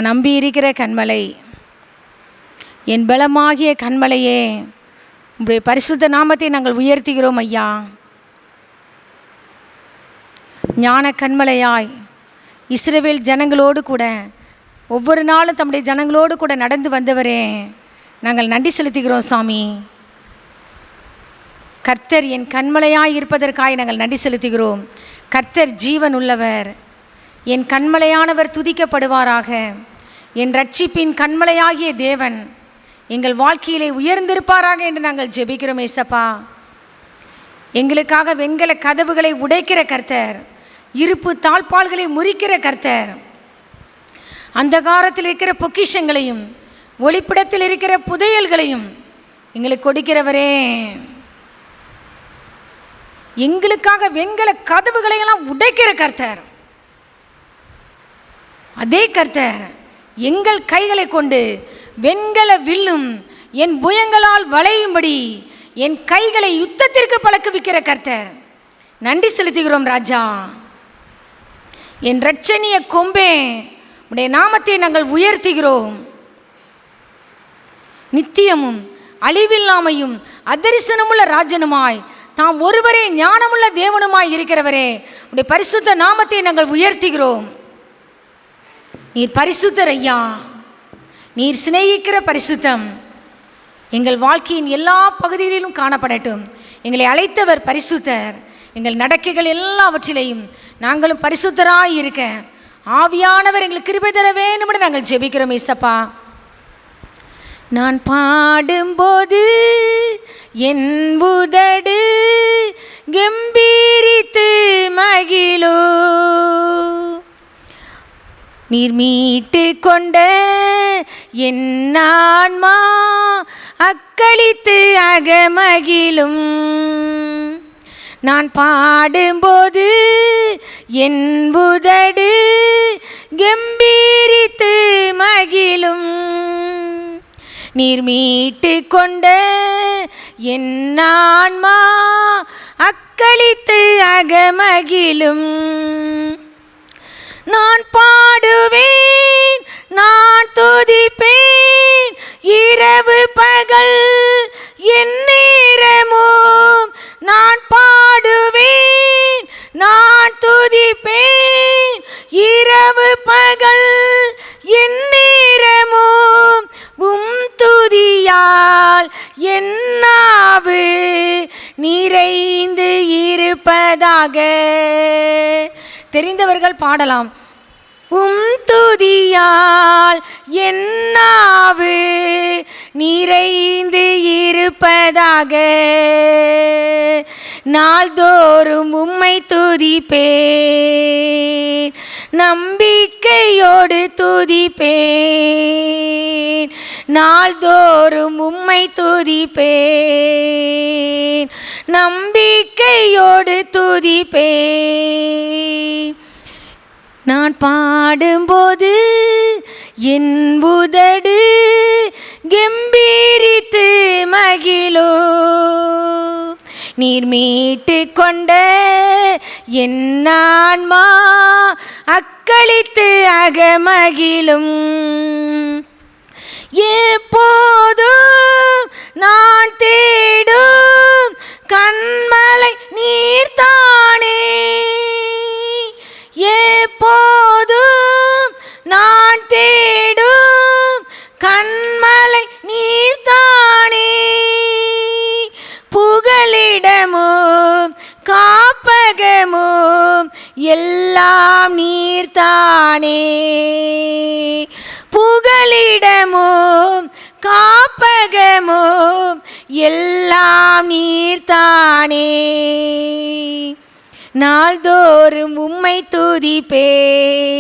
நான் நம்பி இருக்கிற கன்மலை, என் பலமாகிய கன்மலையே, உங்களுடைய பரிசுத்த நாமத்தை நாங்கள் உயர்த்துகிறோம் ஐயா. ஞான கன்மலையாய் இஸ்ரவேல் ஜனங்களோடு கூட ஒவ்வொரு நாளும் தம்முடைய ஜனங்களோடு கூட நடந்து வந்தவரே, நாங்கள் நன்றி செலுத்துகிறோம் சாமி. கர்த்தர் என் கன்மலையாய் இருப்பதற்காக நாங்கள் நன்றி செலுத்துகிறோம். கர்த்தர் ஜீவன் உள்ளவர், என் கன்மலையானவர் துதிக்கப்படுவாராக. என் ரட்சிப்பின் கன்மலையாகிய தேவன் எங்கள் வாழ்க்கையிலே உயர்ந்திருப்பாராக என்று நாங்கள் ஜெபிக்கிறோம் ஏசப்பா. எங்களுக்காக வெண்கல கதவுகளை உடைக்கிற கர்த்தர், இருப்பு தாழ்பால்களை முறிக்கிற கர்த்தர், அந்தகாரத்தில் இருக்கிற பொக்கிஷங்களையும் ஒளிப்பிடத்தில் இருக்கிற புதையல்களையும் எங்களுக்கு கொடுக்கிறவரே, எங்களுக்காக வெண்கல கதவுகளையெல்லாம் உடைக்கிற கர்த்தர், அதே கர்த்தர் எங்கள் கைகளை கொண்டு வெண்கல வில்லும் என் புயங்களால் வளையும்படி என் கைகளை யுத்தத்திற்கு பழக்குவிக்கிற கர்த்தர், நன்றி செலுத்துகிறோம் ராஜா. என் இரட்சணிய கொம்பே, உடைய நாமத்தை நாங்கள் உயர்த்துகிறோம். நித்தியமும் அழிவில்லாமையும் அதரிசனமுள்ள ராஜனுமாய் தாம் ஒருவரே ஞானமுள்ள தேவனுமாய் இருக்கிறவரே, உடைய பரிசுத்த நாமத்தை நாங்கள் உயர்த்துகிறோம். நீர் பரிசுத்தர் ஐயா, நீர் சிநேகிக்கிற பரிசுத்தம் எங்கள் வாழ்க்கையின் எல்லா பகுதிகளிலும் காணப்படட்டும். எங்களை அழைத்தவர் பரிசுத்தர், எங்கள் நடக்கைகள் எல்லாவற்றிலையும் நாங்களும் பரிசுத்தராய் இருக்க ஆவியானவர் எங்களுக்கு கிருபை தர வேண்டும் என்று நாங்கள் ஜெபிக்கிறோம் ஏசப்பா. நான் பாடும்போது என் உதடு கம்பீரித்து மகிழோ, நீர் மீட்டு கொண்ட என் ஆன்மா அக்களித்து அகமகிழும். நான் பாடும்போது என் உதடு கம்பீரித்து மகிழும், நீர் மீட்டு கொண்ட என் ஆன்மா அக்களித்து அகமகிழும். நான் பாடுவேன், நான் துதிப்பேன், இரவு பகல் என் நேரமும். நான் பாடுவேன், நான் துதிப்பேன், இரவு பகல் என் நேரமும். துதியால் என் நாவு நிறைந்து இருப்பதாக. தெரிந்தவர்கள் பாடலாம். துதியால் என் நாவு நிறைந்து இருப்பதாக. நாள்தோறும் உம்மை துதிப்பேன், நம்பிக்கையோடு துதிப்பேன். நாள்தோறும் உம்மை துதிப்பேன், நம்பிக்கையோடு துதிப்பேன். நான் பாடும்போது என் உதடு கம்பீரித்து மகிழோ, நீர் மீட்டு கொண்ட என் ஆன்மா அக்களித்து அகமகிழும். எப்போதும் நான் தேடும் கன்மலை நீர்தானே, எப்போதும் நான் தேடும் கன்மலை நீர்தானே. புகலிடமும் காப்பகமும் எல்லாம் நீர்தானே. புகலிடமும் காப்பகமும் எல்லாம் நீர்தானே. நாள்தோறும் உம்மை துதிப்பேன்,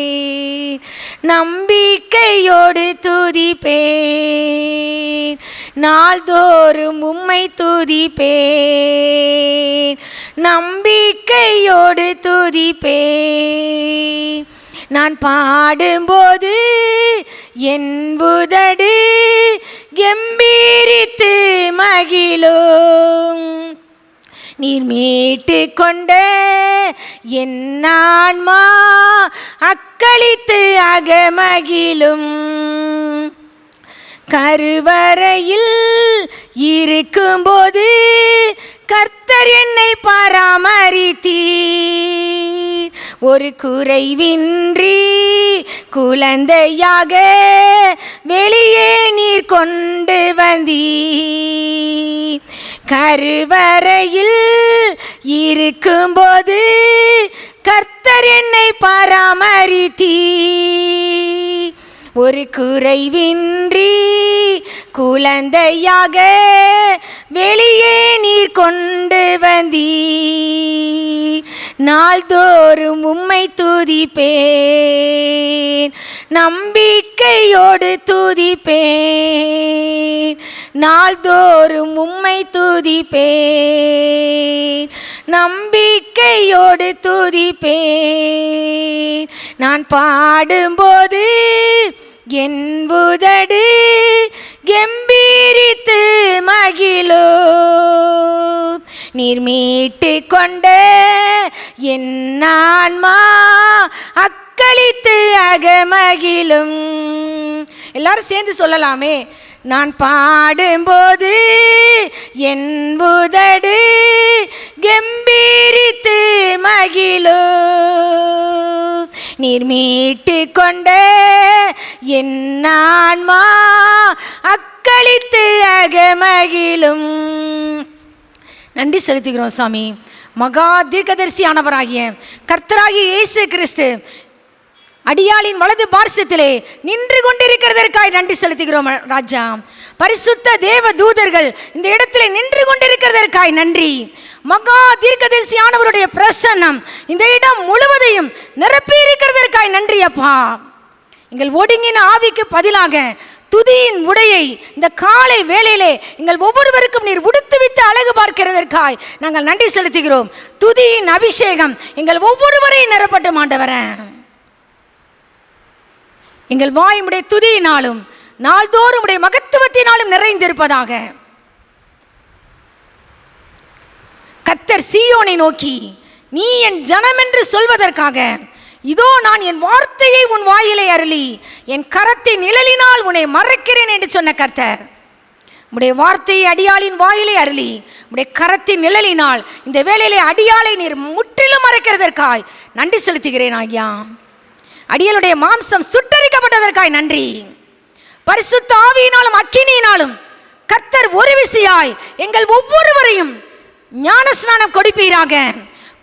நம்பிக்கையோடு துதிப்பேன். நாள்தோறும் உம்மை துதிப்பேன், நம்பிக்கையோடு துதிப்பேன். நான் பாடும்போது என் உதடு கம்பீரித்து மகிழும், நீர் மீட்டு கொண்ட என் ஆன்மா அக்களித்து அகமகிழும். கருவறையில் இருக்கும்போது கர்த்தர் என்னை பராமரித்தீர். ஒரு குறைவின்றி குழந்தையாக வெளியே நீர் கொண்டு வந்தீர். கருவறையில் இருக்கும்போது கர்த்தர் என்னை பராமரித்தீர். ஒரு குறைவின்றி குழந்தையாக வெளியே நீர் கொண்டு வந்தீர். நாள்தோறும் உம்மை துதிப்பேன், நம்பிக்கையோடு துதிப்பேன். நாள்தோறும் உம்மை துதிப்பேன், நம்பிக்கையோடு துதிப்பேன். நான் பாடும்போது என் உதடு கெம்பீரித்து மகிழும். நீர் மீட்டு கொண்ட என் ஆன்மா அக்களித்து அகமகிழும். எல்லாரும் சேர்ந்து சொல்லலாமே. நான் பாடும்போது என் உதடு கெம்பீரித்து மகிழும். நீர் மீட்டு கொண்ட என் ஆன்மா அக்களித்து அகமகிழும். நன்றி செலுத்துகிறோம் சாமி. மகா தீர்க்கதரிசியானவராகிய கர்த்தராகிய இயேசு கிறிஸ்து அடியாளின் வலது பார்சத்திலே நின்று கொண்டிருக்கிறதற்காய் நன்றி செலுத்துகிறோம் ராஜா. பரிசுத்த தேவ தூதர்கள் இந்த இடத்துல நின்று கொண்டிருக்கிறதற்காய் நன்றி. மகா தீர்க்கதரிசியானவருடைய பிரசன்னம் இந்த இடம் முழுவதையும் நிரப்பி இருக்கிறதற்காய் நன்றி அப்பா. எங்கள் ஒடுங்கின ஆவிக்கு பதிலாக துதியின் உடையை இந்த காலை வேளையிலே எங்கள் ஒவ்வொருவருக்கும் நீர் உடுத்து விட்டு அழகு பார்க்கிறதற்காய் நாங்கள் நன்றி செலுத்துகிறோம். துதியின் அபிஷேகம் எங்கள் ஒவ்வொருவரையும் நிரப்பட்டும் ஆண்டவரே. எங்கள் வாய் உடைய துதியினாலும் நாள்தோறும் உடைய மகத்துவத்தினாலும் நிறைந்திருப்பதாக. கர்த்தர் சீயோனை நோக்கி நீ என் ஜனம் என்று சொல்வதற்காக இதோ நான் என் வார்த்தையை உன் வாயிலே அருளி என் கரத்தின் நிழலினால் உன்னை மறைக்கிறேன் என்று சொன்ன கர்த்தர், உடைய வார்த்தையை அடியாளின் வாயிலே அருளி உடைய கரத்தின் நிழலினால் இந்த வேளையிலே அடியாளை நீர் முற்றிலும் மறைக்கிறதற்காய் நன்றி செலுத்துகிறேன் ஐயா. அடியாளுடைய மாம்சம் சுட்டரிக்கப்பட்டதற்காய் நன்றி. பரிசுத்த ஆவியினாலும் அக்கினியினாலும் கர்த்தர் ஒரு விசையாய் எங்கள் ஒவ்வொருவரையும் ஞான ஸ்நானம் கொடுப்பீராக.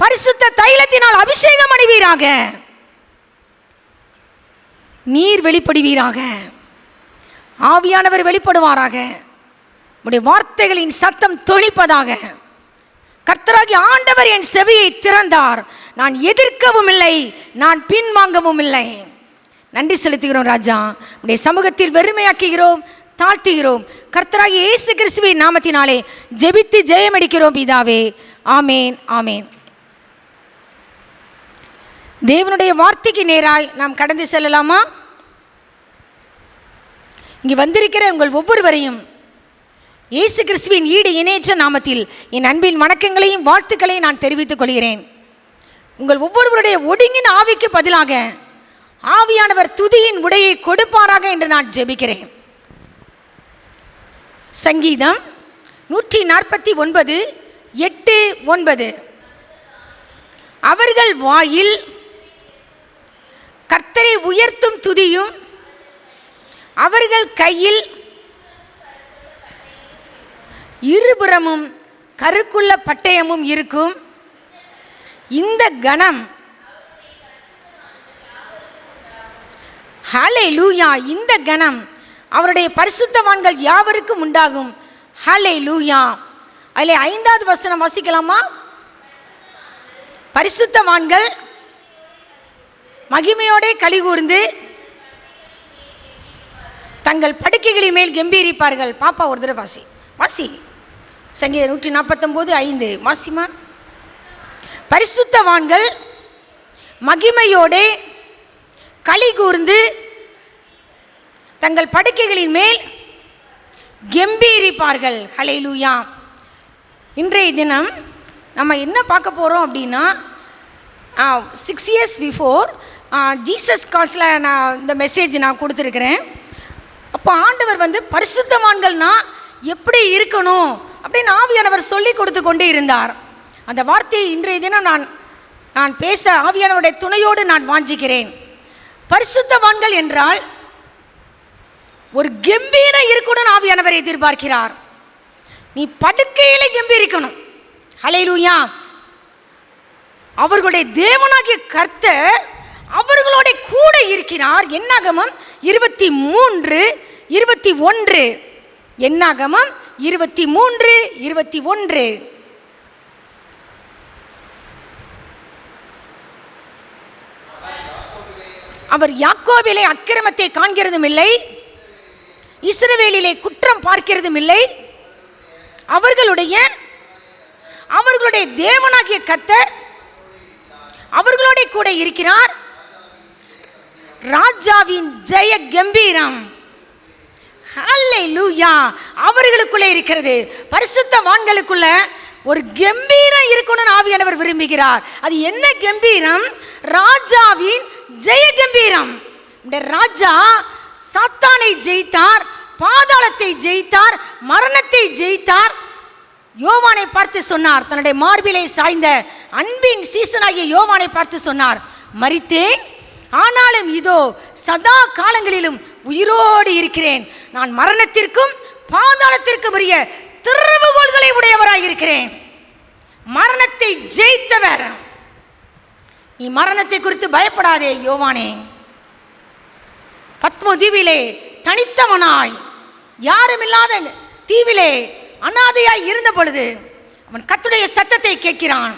பரிசுத்த தைலத்தினால் அபிஷேகம் அணிவீராக. நீர் வெளிப்படுவீராக. ஆவியானவர் வெளிப்படுவாராக. உடைய வார்த்தைகளின் சத்தம் தொனிப்பதாக. கர்த்தராகிய ஆண்டவர் என் செவியை திறந்தார். நான் எதிர்க்கவும் இல்லை, நான் பின்வாங்கவும் இல்லை. நன்றி செலுத்துகிறோம் ராஜா. உடைய சமூகத்தில் வெறுமையாக்குகிறோம், தாழ்த்துகிறோம். கர்த்தராகிய இயேசு கிறிஸ்துவின் நாமத்தினாலே ஜெபித்து ஜெயமடிக்கிறோம் பிதாவே. ஆமேன், ஆமேன். தேவனுடைய வார்த்தைக்கு நேராய் நாம் கடந்து செல்லலாமா? இங்கு வந்திருக்கிற உங்கள் ஒவ்வொருவரையும் இயேசு கிறிஸ்துவின் ஈடு இணையற்ற நாமத்தில் என் அன்பின் வணக்கங்களையும் வாழ்த்துக்களையும் நான் தெரிவித்துக் கொள்கிறேன். உங்கள் ஒவ்வொருவருடைய ஒடுங்கின ஆவிக்கு பதிலாக ஆவியானவர் துதியின் உடையை கொடுப்பாராக என்று நான் ஜெபிக்கிறேன். சங்கீதம் 149:8-9. அவர்கள் வாயில் கர்த்தரை உயர்த்தும் துதியும் அவர்கள் கையில் இருபுறமும் கருக்குள்ள பட்டயமும் இருக்கும். இந்த கணம் ஹல்லேலூயா, இந்த கணம் அவருடைய பரிசுத்தவான்கள் யாவருக்கும் உண்டாகும். ஹல்லேலூயா. அதில் 5வது வசனம் வாசிக்கலாமா? பரிசுத்தவான்கள் மகிமையோடே களிகூர்ந்து தங்கள் படுக்கைகளின் மேல் கம்பீரிப்பார்கள். பாப்பா ஒரு தடவை வாசி வாசி. சங்கீதம் 149:5 வாசிமா. பரிசுத்தவான்கள் மகிமையோடே களிகூர்ந்து தங்கள் படுக்கைகளின் மேல் கம்பீரிப்பார்கள். ஹல்லேலூயா. இன்றைய தினம் நம்ம என்ன பார்க்க போகிறோம் அப்படின்னா 6 years பிஃபோர் ஜீசஸ் கால்ஸில் நான் இந்த மெசேஜ் நான் கொடுத்துருக்குறேன். அப்போ ஆண்டவர் பரிசுத்தவான்கள்னா எப்படி இருக்கணும் அப்படின்னு ஆவியானவர் சொல்லி கொடுத்து கொண்டே இருந்தார். அந்த வார்த்தையை இன்றைய தினம் நான் பேச ஆவியானவருடைய துணையோடு நான் வாஞ்சிக்கிறேன். பரிசுத்தவான்கள் என்றால் ஒரு கம்பீரம் இருக்கணும்னு ஆவியானவர் எதிர்பார்க்கிறார். நீ படுக்கையிலே கம்பீரிக்கணும். ஹல்லேலூயா. அவர்களுடைய தேவனாகிய கர்த்தர் அவர்களோட கூட இருக்கிறார். என்னாகமம் 23:21. என்னாகமம் 23:21. அவர் யாக்கோபிலே அக்கிரமத்தை காண்கிறதும் இல்லை, இஸ்ரவேலிலே குற்றம் பார்க்கிறதும் இல்லை. அவர்களுடைய தேவனாகிய கர்த்தர் அவர்களோட கூட இருக்கிறார். ராஜாவின் ஜெய கம்பீரம் ஹல்லேலூயா அவர்களுக்குள்ளே இருக்கிறது. பரிசுத்தவான்களுக்குள்ள ஒரு கம்பீரம் இருக்கணும்னு ஆவியானவர் விரும்புகிறார். அது என்ன கம்பீரம்? ராஜாவின் ஜெய கம்பீரம். இந்த ராஜா சாத்தானை ஜெயித்தார், பாதாளத்தை ஜெயித்தார், மரணத்தை ஜெயித்தார். யோவானை பார்த்து சொன்னார், தன்னுடைய மார்பிலை சாய்ந்த அன்பின் சீசனாகிய யோவானை பார்த்து சொன்னார், மரித்தேன், ஆனாலும் இதோ சதா காலங்களிலும் உயிரோடு இருக்கிறேன். நான் மரணத்திற்கும் பாதாளத்திற்கும் உரிய திறவுகோல்களை உடையவராய் இருக்கிறேன். மரணத்தை ஜெயித்தவர். நீ மரணத்தை குறித்து பயப்படாதே யோவானே. பத்மோ தீவிலே தனித்தவனாய் யாருமில்லாத தீவிலே அனாதையாய் இருந்த பொழுது அவன் கர்த்தருடைய சத்தத்தை கேட்கிறான்,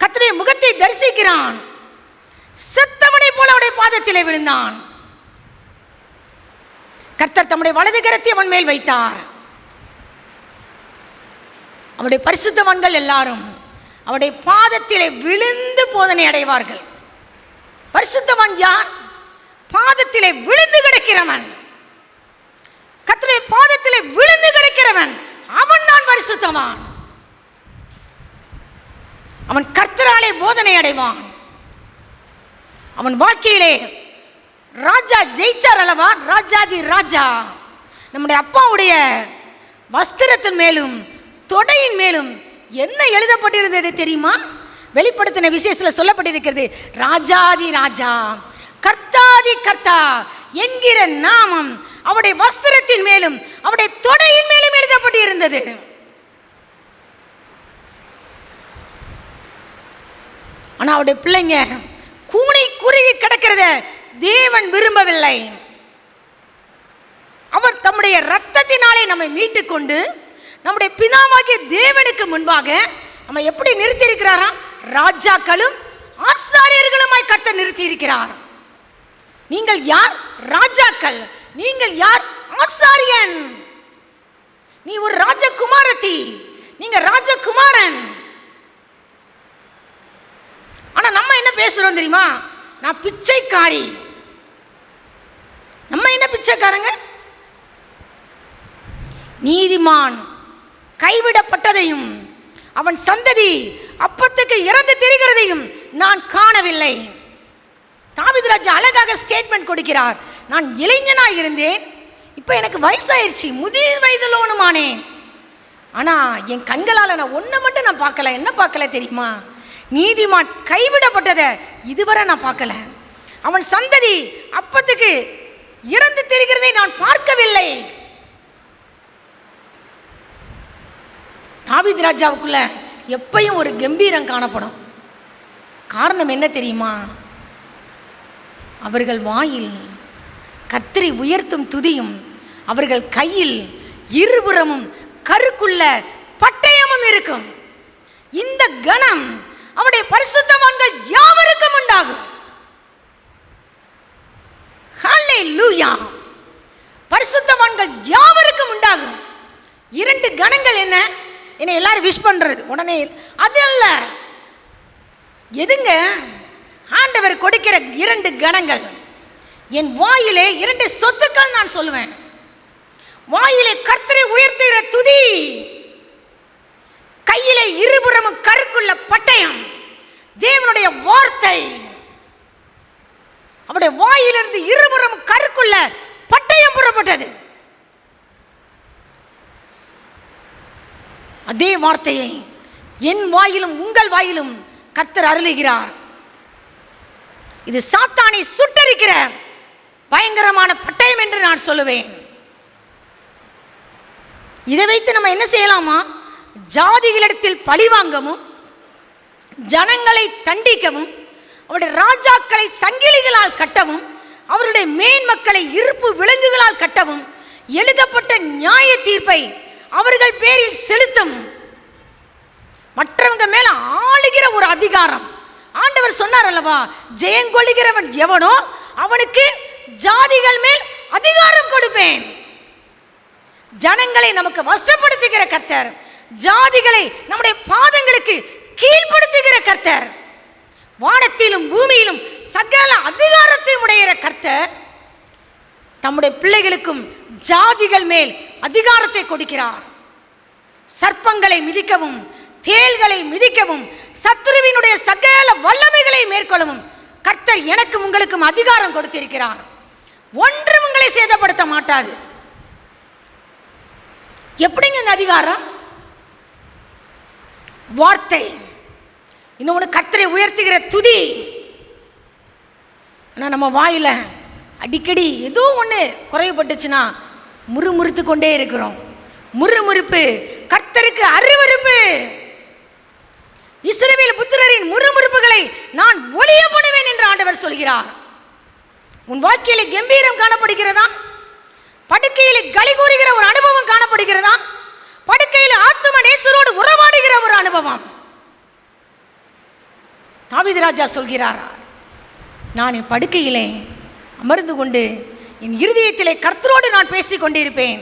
கர்த்தருடைய முகத்தை தரிசிக்கிறான். செத்தவனை போல அவருடைய பாதத்திலே விழுந்தான். கர்த்தர் தம்முடைய வலது கரத்தை அவன் மேல் வைத்தார். அவருடைய பரிசுத்தவான்கள் எல்லாரும் அவருடைய பாதத்திலே விழுந்து போதனை அடைவார்கள். பரிசுத்தவான் யார்? பாதத்திலே விழுந்து கிடக்கிறவன். கர்த்தருடைய பாதத்திலே விழுந்து கிடக்கிறவன் அவன் தான் பரிசுத்தவான். அவன் கர்த்தராலே போதனை அடைவான். அவன் வாழ்க்கையிலே ராஜா ஜெயிச்சார் அல்லவா? ராஜாதி ராஜா. நம்முடைய அப்பாவுடைய வஸ்திரத்தின் மேலும் தொடையின் மேலும் என்ன எழுதப்பட்டிருந்தது தெரியுமா? வெளிப்படுத்தின விசேஷத்தில் சொல்லப்பட்டிருக்கிறது, ராஜாதி ராஜா கர்த்தாதி கர்த்தா என்கிற நாமம் அவருடைய வஸ்திரத்தின் மேலும் அவருடைய தொடையின் மேலும் எழுதப்பட்டிருந்தது. ஆனா அவருடைய பிள்ளைங்க கூனி குறுகி கிடக்கிறத தேவன் விரும்பவில்லை. அவர் தம்முடைய இரத்தத்தினாலே நம்மை மீட்டுக் கொண்டு நம்முடைய பிதாவாகிய தேவனுக்கு முன்பாக நம்ம எப்படி நிறுத்தி இருக்கிறாராம்? ராஜாக்களும் ஆசாரியர்களுமாய் கர்த்தர் நிறுத்தி இருக்கிறார். நீங்கள் யார்? ராஜாக்கள். நீங்கள் யார்? ஆசாரியன். நீ ஒரு ராஜகுமாரத்தி, நீங்க ராஜகுமாரன். ஆனா நம்ம என்ன பேசுறோம் தெரியுமா? நான் பிச்சைக்காரி. நம்ம என்ன பிச்சைக்காரங்க? நீதிமான் கைவிடப்பட்டதையும் அவன் சந்ததி அப்பத்துக்கு இறந்து தெரிகிறதையும் நான் காணவில்லை. தாவீது ராஜா அழகாக ஸ்டேட்மெண்ட் கொடுக்கிறார், நான் இளைஞனாக இருந்தேன், இப்போ எனக்கு வயசாயிருச்சு, முதிர் வயதிலோனுமானேன். ஆனால் என் கண்களால் நான் ஒன்றை மட்டும் நான் பார்க்கல. என்ன பார்க்கல தெரியுமா? நீதிமான் கைவிடப்பட்டதை இதுவரை நான் பார்க்கல. அவன் சந்ததி அப்பத்துக்கு இறந்து தெரிகிறதை நான் பார்க்கவில்லை. தாவீது ராஜாவுக்குள்ள எப்பயும் ஒரு கம்பீரம் காணப்படும். காரணம் என்ன தெரியுமா? அவர்கள் வாயில் கர்த்தரை உயர்த்தும் துதியும், அவர்கள் கையில் இருபுறமும் கருக்குள்ள பட்டயமும் இருக்கும். இந்த கணம் அவருடைய பரிசுத்தவான்கள் யாவருக்கும் உண்டாகும். ஹல்லேலூயா. பரிசுத்தவான்கள் யாவருக்கும் உண்டாகும். 2 கணங்கள் என்ன? என்னை எல்லாரும் விஷ் பண்றது உடனே அது அல்ல. எதுங்க? ஆண்டவர் கொடுக்கிற 2 கணங்கள். என் வாயிலே 2 சொத்துக்கள் நான் சொல்லுவேன். வாயிலே கர்த்தரை உயர்த்துகிற துதி, கையிலே இருபுறமும் கருக்குள்ள அதே வார்த்தையை என் வாயிலும் உங்கள் வாயிலும் கர்த்தர் அருளுகிறார். இது சாத்தானை சுட்டரிக்கிற பயங்கரமான பட்டயம் என்று நான் சொல்லுவேன். இதை வைத்து நம்ம என்ன செய்யலாமா? ஜாதிகளிடத்தில் பழிவாங்கவும், ஜனங்களை தண்டிக்கவும், அவருடைய ராஜாக்களை சங்கிலிகளால் கட்டவும், அவருடைய மேன்மக்களை இருப்பு விலங்குகளால் கட்டவும், எழுதப்பட்ட நியாய தீர்ப்பை அவர்கள் பேரில் செலுத்தும் மற்றவங்க மேல ஆளுகிற ஒரு அதிகாரம். ஆண்டவர் சொன்னார் அல்லவா, ஜெயங்கொள்ளுகிறவன் எவனோ அவனுக்கு ஜாதிகள் மேல் அதிகாரம் கொடுப்பேன். ஜனங்களை நமக்கு வசப்படுத்துகிற கர்த்தர், ஜாதிகளை நம்முடைய பாதங்களுக்கு கீழ்ப்படுத்துகிற கர்த்தர், வானத்திலும் பூமியிலும் சகல அதிகாரத்தையும் உடைய கர்த்தர் தம்முடைய பிள்ளைகளுக்கும் ஜாதிகள் மேல் அதிகாரத்தை கொடுக்கிறார். சர்ப்பங்களை மிதிக்கவும், தேள்களை மிதிக்கவும், சத்துருவினுடைய சகல வல்லமைகளை மேற்கொள்ளவும் கர்த்தர் எனக்கும் உங்களுக்கும் அதிகாரம் கொடுத்திருக்கிறார். ஒன்றும் உங்களை சேதப்படுத்த மாட்டாது. எப்படிங்க இந்த அதிகாரம்? வார்த்தை. இன்னொன்று கர்த்தரை உயர்த்துகிற துதி. ஆனால் நம்ம வாயில் அடிக்கடி ஏதோ ஒன்று குறைவுபட்டுச்சுன்னா முறுமுறுத்து கொண்டே இருக்கிறோம். முறுமுறுப்பு கர்த்தருக்கு அருவருப்பு. இஸ்ரவேல் புத்திரரின் முறுமுறுப்புகளை நான் ஒளிய பண்ணுவேன் என்று ஆண்டவர் சொல்கிறார். உன் வாழ்க்கையில கம்பீரம் காணப்படுகிறதா? படுக்கையில களி கூறுகிற ஒரு அனுபவம் காணப்படுகிறதா? படுக்கையில ஆத்தும நேசரோடு உறவாடுகிற ஒரு அனுபவம். தாவீது ராஜா சொல்கிறார், நான் என் படுக்கையிலே அமர்ந்து கொண்டு என் இருதயத்திலே கர்த்தரோடு நான் பேசிக் கொண்டிருப்பேன்.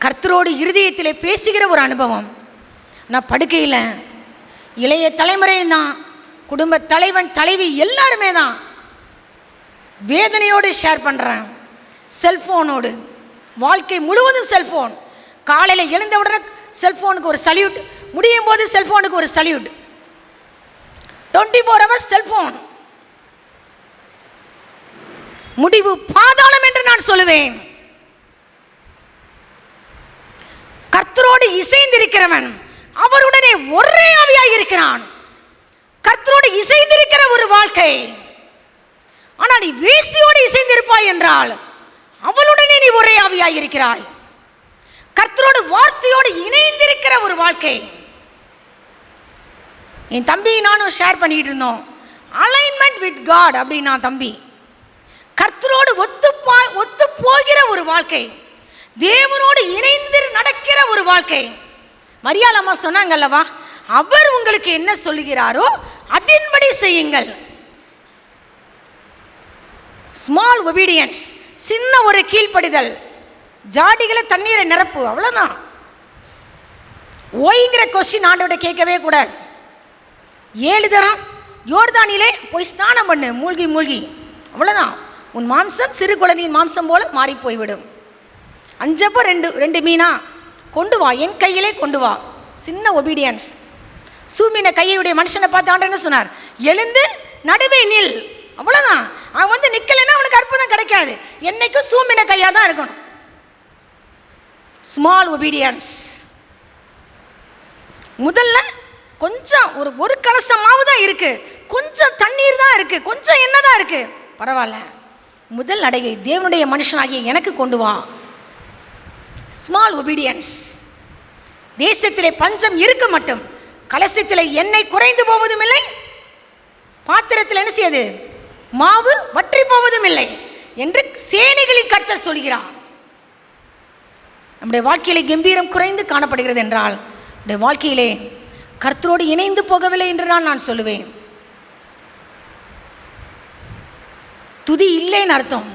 கர்த்தரோடு இருதயத்திலே பேசுகிற ஒரு அனுபவம். நான் படுக்கையில் இளைய தலைமுறையும் தான், குடும்ப தலைவன் தலைவி எல்லாருமே தான் வேதனையோடு ஷேர் பண்ணுறேன். செல்ஃபோனோடு வாழ்க்கை முழுவதும் செல்ஃபோன். காலையில் எழுந்த உடனே செல்ஃபோனுக்கு ஒரு சல்யூட், முடியும் போது செல்ஃபோனுக்கு ஒரு சல்யூட். 24 hours cellphone. முடிவு பாதாளம் என்று நான் சொல்லுவேன். கர்த்தரோடு இசைந்திருக்கிறவன் அவருடனே ஒரே ஆவியாய் இருக்கிறான். கர்த்தரோடு இசைந்திருக்கிற ஒரு வாழ்க்கை. ஆனால் நீ வேசியோடு இசைந்திருப்பாய் என்றால் அவளுடனே நீ ஒரே ஆவியாய் இருக்கிறாய். கர்த்தரோடு வார்த்தையோடு இணைந்திருக்கிற ஒரு வாழ்க்கை. என் தம்பி நானும் ஷேர் பண்ணிட்டு இருந்தோம். அலைன்மெண்ட் வித் காட் அப்படின்னா தம்பி, கர்த்தரோடு ஒத்து போகிற ஒரு வாழ்க்கை, தேவனோடு இணைந்து நடக்கிற ஒரு வாழ்க்கை. மரியாள் அம்மா சொன்னாங்கல்லவா, அவர் உங்களுக்கு என்ன சொல்லுகிறாரோ அதன்படி செய்யுங்கள். ஸ்மால் ஒபீடியன்ஸ், சின்ன ஒரு கீழ்ப்படிதல். ஜாடிகளை தண்ணீரை நிரப்பு, அவ்வளோதான். ஓய்ங்கிற கொஸ்டின் ஆண்டோட கேட்கவே கூடாது. 7 தரம் யோர்தானிலே போய் ஸ்நானம் பண்ணு, மூழ்கி மூழ்கி, அவ்வளோதான். உன் மாம்சம் சிறு குழந்தையின் மாம்சம் போல மாறி போய்விடும். 5 அப்போ 2 மீனா கொண்டு வா, என் கையிலே கொண்டு வா. சின்ன ஒபீடியன்ஸ். சூமின கையுடைய மனுஷனை பார்த்து ஆண்டவர் என்ன சொன்னார்? எழுந்து நடுவே நில், அவ்வளோதான். அவன் வந்து நிற்கலைன்னா அவனுக்கு அற்புதம் கிடைக்காது. என்னைக்கும் சூமின கையாக தான் இருக்கணும். Small obedience. முதல்ல கொஞ்சம் ஒரு கலசமாவு தான் இருக்கு, கொஞ்சம் தண்ணீர் தான் இருக்கு, கொஞ்சம் எண்ணெய் தான் இருக்கு, பரவாயில்ல. முதல் நடையை தேவனுடைய மனுஷனாகிய எனக்கு கொண்டு வா. Small obedience. தேசத்திலே பஞ்சம் இருக்க மட்டும் கலசத்தில் எண்ணெய் குறைந்து போவதும் இல்லை, பாத்திரத்தில் என்ன செய்யாது, மாவு வற்றி போவதும் இல்லை என்று சேனைகளின் கர்த்தர் சொல்கிறார். நம்முடைய வாழ்க்கையிலே கம்பீரம் குறைந்து காணப்படுகிறது என்றால் நம்முடைய வாழ்க்கையிலே கர்த்தரோடு இணைந்து போகவில்லை என்று நான் சொல்லுவேன். துதி இல்லைன்னு அர்த்தம்.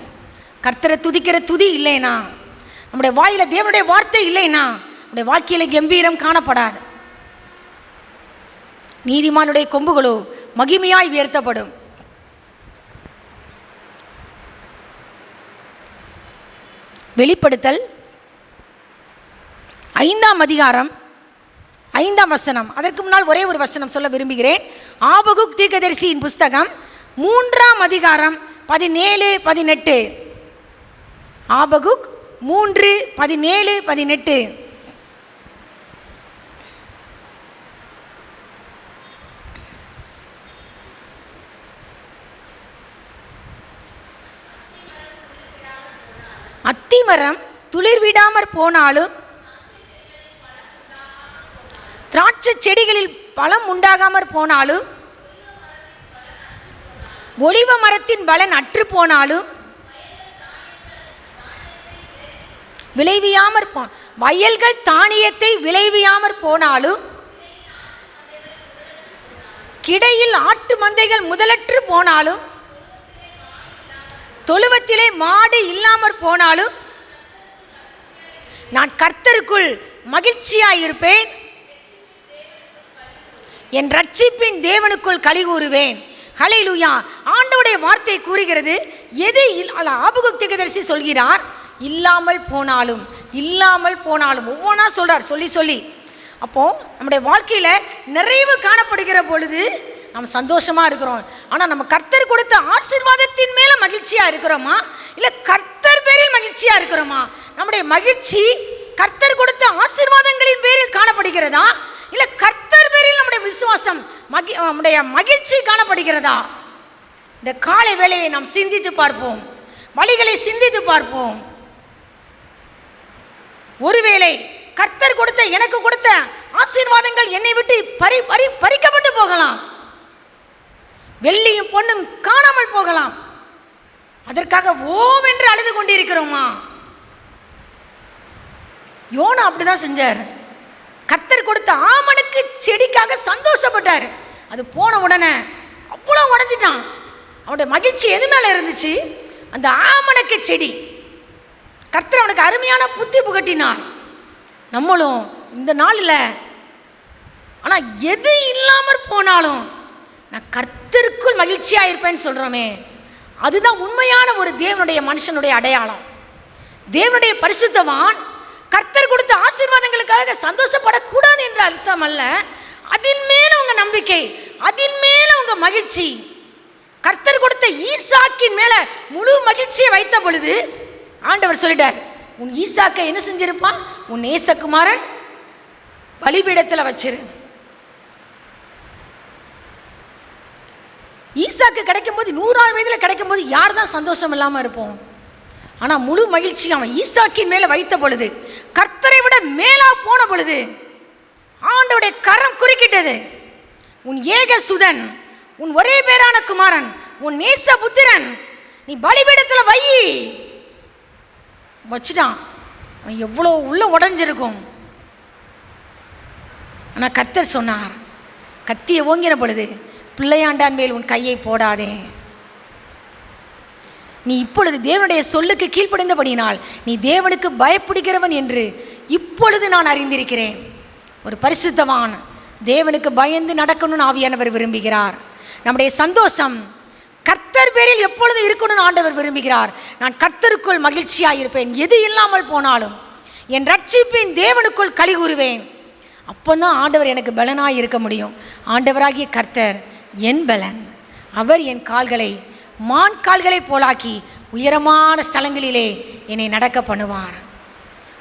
கர்த்தரை துதிக்கிற துதி இல்லைனா, நம்முடைய வாயில தேவனுடைய வார்த்தை இல்லைனா நம்முடைய வாழ்க்கையில கம்பீரம் காணப்படாது. நீதிமானுடைய கொம்புகளோ மகிமையாய் உயர்த்தப்படும். வெளிப்படுத்தல் 5ஆம் அதிகாரம் 5ஆம் வசனம். அதற்கு முன்னால் ஒரே ஒரு வசனம் சொல்ல விரும்புகிறேன். ஆபகுக் தீர்க்கதரிசியின் புஸ்தகம் 3ஆம் அதிகாரம் 17-18. ஆபகுக் 3:17-18. மரம் துளிர் விடாமற் போனாலும், திராட்சை செடிகளில் பழம் உண்டாகாமற் போனாலும், ஒலிவ மரத்தின் பலன் அற்று போனாலும், விளைவியாமற் வயல்கள் தானியத்தை விளைவியாமற் போனாலும், கிடையில் ஆட்டு மந்தைகள் முதலற்று போனாலும், தொழுவத்திலே மாடு இல்லாமற் போனாலும், நான் கர்த்தருக்குள் மகிழ்ச்சியாயிருப்பேன், என் ரட்சிப்பின் தேவனுக்குள் களி கூறுவேன். ஹல்லேலூயா. ஆண்டவருடைய வார்த்தை கூறுகிறது, எது ஆபகுக் தீர்க்கதரிசி சொல்கிறார், இல்லாமல் போனாலும் இல்லாமல் போனாலும் ஒவ்வொன்றா சொல்றார் சொல்லி சொல்லி. அப்போ நம்முடைய வாழ்க்கையில் நிறைவு காணப்படுகிற பொழுது நம்ம சந்தோஷமா இருக்கிறோம். ஆனால் நம்ம கர்த்தர் கொடுத்த ஆசீர்வாதத்தின் மேல மகிழ்ச்சியா இருக்கிறோமா, இல்லை கர்த்தர் பேரில் மகிழ்ச்சியா இருக்கிறோமா? நம்முடைய மகிழ்ச்சி கர்த்தர் கொடுத்த ஆசீர்வாதங்களின் பேரில் காணப்படுகிறதா, இல்லை கர்த்தர் பேரில் நம்முடைய விசுவாசம் நம்முடைய மகிழ்ச்சி காணப்படுகிறதா? இந்த காலை வேளையை நாம் சிந்தித்து பார்ப்போம், வழிகளை சிந்தித்து பார்ப்போம். ஒருவேளை கர்த்தர் கொடுத்த எனக்கு கொடுத்த ஆசீர்வாதங்கள் என்னை விட்டு பறிக்கப்பட்டு போகலாம், வெள்ளியும் பொண்ணும் காணாமல் போகலாம். அதற்காக ஓவென்று அழுது கொண்டிருக்கிறோமா? யோனா அப்படிதான் செஞ்சார். கர்த்தர் கொடுத்த ஆமணக்கு செடிக்காக சந்தோஷப்பட்டார். அது போன உடனே அவ்வளோ உடஞ்சிட்டான். அவனுடைய மகிழ்ச்சி எது மேலே இருந்துச்சு? அந்த ஆமணக்கு செடி. கர்த்தர் அவனுக்கு அருமையான புத்தி புகட்டினார். நம்மளும் இந்த நாளில் ஆனால் எது இல்லாமற் போனாலும் நான் கர்த்தருக்குள் மகிழ்ச்சியாக இருப்பேன்னு சொல்கிறோமே, அதுதான் உண்மையான ஒரு தேவனுடைய மனுஷனுடைய அடையாளம். தேவனுடைய பரிசுத்தவான் கர்த்தர் கொடுத்த ஆசீர்வாதங்களுக்காக சந்தோஷப்படக்கூடாது என்ற அர்த்தம் அல்ல. அதில் மேல உங்க நம்பிக்கை, அதில் மேல உங்க மகிழ்ச்சி. கர்த்தர் கொடுத்த ஈசாக்கின் மேல முழு மகிழ்ச்சியை வைத்த பொழுது ஆண்டவர் சொல்லிட்டார், உன் ஈசாக்கை என்ன செஞ்சிருப்பான்? உன் நேசகுமாரன் பலிபீடத்தில் வச்சிரு. ஈசாக்கு கிடைக்கும் போது 100ஆம் வயதில் கிடைக்கும் போது யார் தான் சந்தோஷம் இல்லாமல் இருப்போம்? ஆனால் முழு மகிழ்ச்சி அவன் ஈசாக்கின் மேலே வைத்த பொழுது, கர்த்தரை விட மேலா போன பொழுது ஆண்டவருடைய கரம் குறுக்கிட்டது. உன் ஏக சுதன், உன் ஒரே பேரான குமாரன், உன் நேச புத்திரன் நீ பலிபீடத்தில் வை வச்சுட்டான். அவன் எவ்வளோ உள்ள உடஞ்சிருக்கும். ஆனால் கர்த்தர் சொன்னார், கத்தியை ஓங்கின பொழுது, பிள்ளையாண்டான் மேல் உன் கையை போடாதே. நீ இப்பொழுது தேவனுடைய சொல்லுக்கு கீழ்ப்படிந்தபடியினால் நீ தேவனுக்கு பயப்படுகிறவன் என்று இப்பொழுது நான் அறிந்திருக்கிறேன். ஒரு பரிசுத்தவான் தேவனுக்கு பயந்து நடக்கணும்னு ஆவியானவர் விரும்புகிறார். நம்முடைய சந்தோஷம் கர்த்தர் பேரில் எப்பொழுது இருக்கணும்னு ஆண்டவர் விரும்புகிறார். நான் கர்த்தருக்குள் மகிழ்ச்சியாக இருப்பேன், எது இல்லாமல் போனாலும் என் ரட்சிப்பின் தேவனுக்குள் களி கூறுவேன். அப்போ தான் ஆண்டவர் எனக்கு பலனாக இருக்க முடியும். ஆண்டவராகிய கர்த்தர் என் பலன். அவர் என் கால்களை மான் கால்களை போலாக்கி உயரமான ஸ்தலங்களிலே என்னை நடக்க பண்ணுவார்.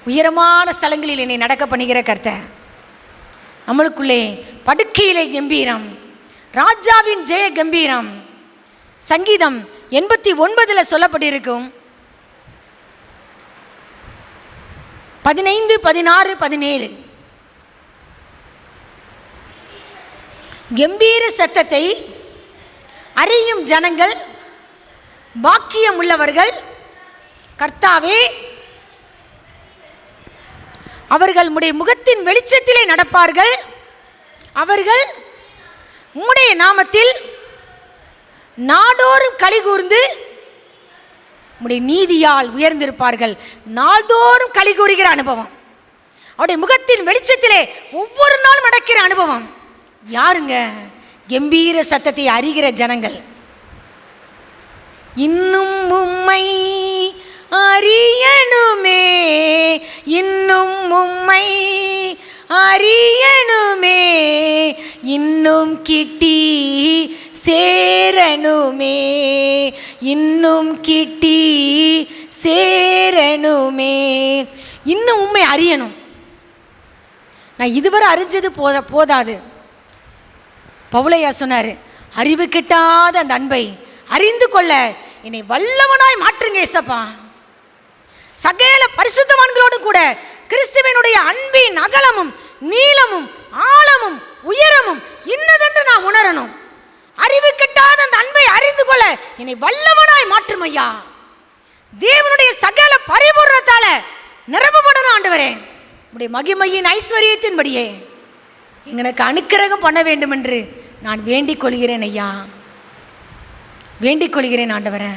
உயரமான ஸ்தலங்களில் என்னை நடக்க பண்ணுகிற கர்த்தர். நம்மளுக்குள்ளே படுக்கையிலே கம்பீரம், ராஜாவின் ஜெய கம்பீரம். சங்கீதம் 89 சொல்லப்பட்டிருக்கும். 15, 16, 17 கம்பீர சத்தத்தை அறியும் ஜனங்கள் பாக்கியம் உள்ளவர்கள். கர்த்தாவே, அவர்கள் உம்முடைய முகத்தின் வெளிச்சத்திலே நடப்பார்கள். அவர்கள் உம்முடைய நாமத்தில் நாடோறும் களி கூர்ந்து உம்முடைய நீதியால் உயர்ந்திருப்பார்கள். நாள்தோறும் களி கூறுகிற அனுபவம், அவருடைய முகத்தின் வெளிச்சத்திலே ஒவ்வொரு நாளும் நடக்கிற அனுபவம். யாருங்க? கம்பீர சத்தத்தை அறிகிற ஜனங்கள். இன்னும் உம்மை அறியணுமே, இன்னும் உம்மை அறியணுமே, இன்னும் கிட்டி சேரணுமே, இன்னும் கிட்டி சேரணுமே. இன்னும் உம்மை அறியணும். நான் இதுவரை அறிஞ்சது போதாது. பவுலையா சொன்னார், அறிவு கிட்டாத அந்த அன்பை அறிந்து கொள்ள என்னை வல்லவனாய் மாற்றுங்க ஏசப்பா. சகல பரிசுத்தவான்களோடு கூட கிறிஸ்துவினுடைய அன்பின் அகலமும் நீளமும் ஆழமும் உயரமும் இன்னதென்று நான் உணரணும். அறிவு கெட்டாத அந்த அன்பை அறிந்து கொள்ள என்னை வல்லவனாய் மாற்றும் ஐயா. தேவனுடைய சகல பரிபூரணத்தால நிரப்பப்படணும் ஆண்டவரே. உடைய மகிமையின் ஐஸ்வர்யத்தின்படியே எங்களுக்கு அனுக்கிரகம் பண்ண வேண்டும் என்று நான் வேண்டிக் கொள்கிறேன் ஐயா. வேண்டிக் கொள்கிறேன் ஆண்டவரே.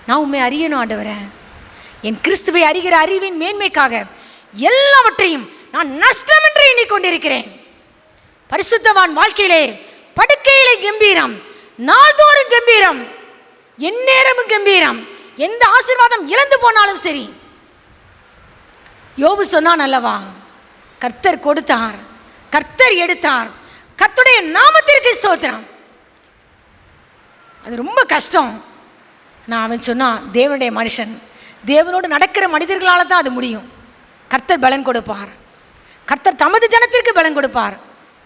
நான் உண்மை அறியணும் ஆண்டவரே. என் கிறிஸ்துவை அறிகிற அறிவின் மேன்மைக்காக எல்லாவற்றையும் நான் நஷ்டமின்றி எண்ணிக்கொண்டிருக்கிறேன். பரிசுத்தவான் வாழ்க்கையிலே படுக்கையிலே கம்பீரம், நாள்தோறும் கம்பீரம், எந்நேரமும் கம்பீரம். எந்த ஆசீர்வாதம் இழந்து போனாலும் சரி. யோபு சொன்னான் அல்லவா, கர்த்தர் கொடுத்தார், கர்த்தர் எடுத்தார், கர்த்தருடைய நாமத்திற்கு ஸ்தோத்திரம். அது ரொம்ப கஷ்டம். நான் அவன் சொன்னான், தேவனுடைய மனுஷன், தேவனோடு நடக்கிற மனிதர்களால் தான் அது முடியும். கர்த்தர் பலன் கொடுப்பார், கர்த்தர் தமது ஜனத்திற்கு பலன் கொடுப்பார்.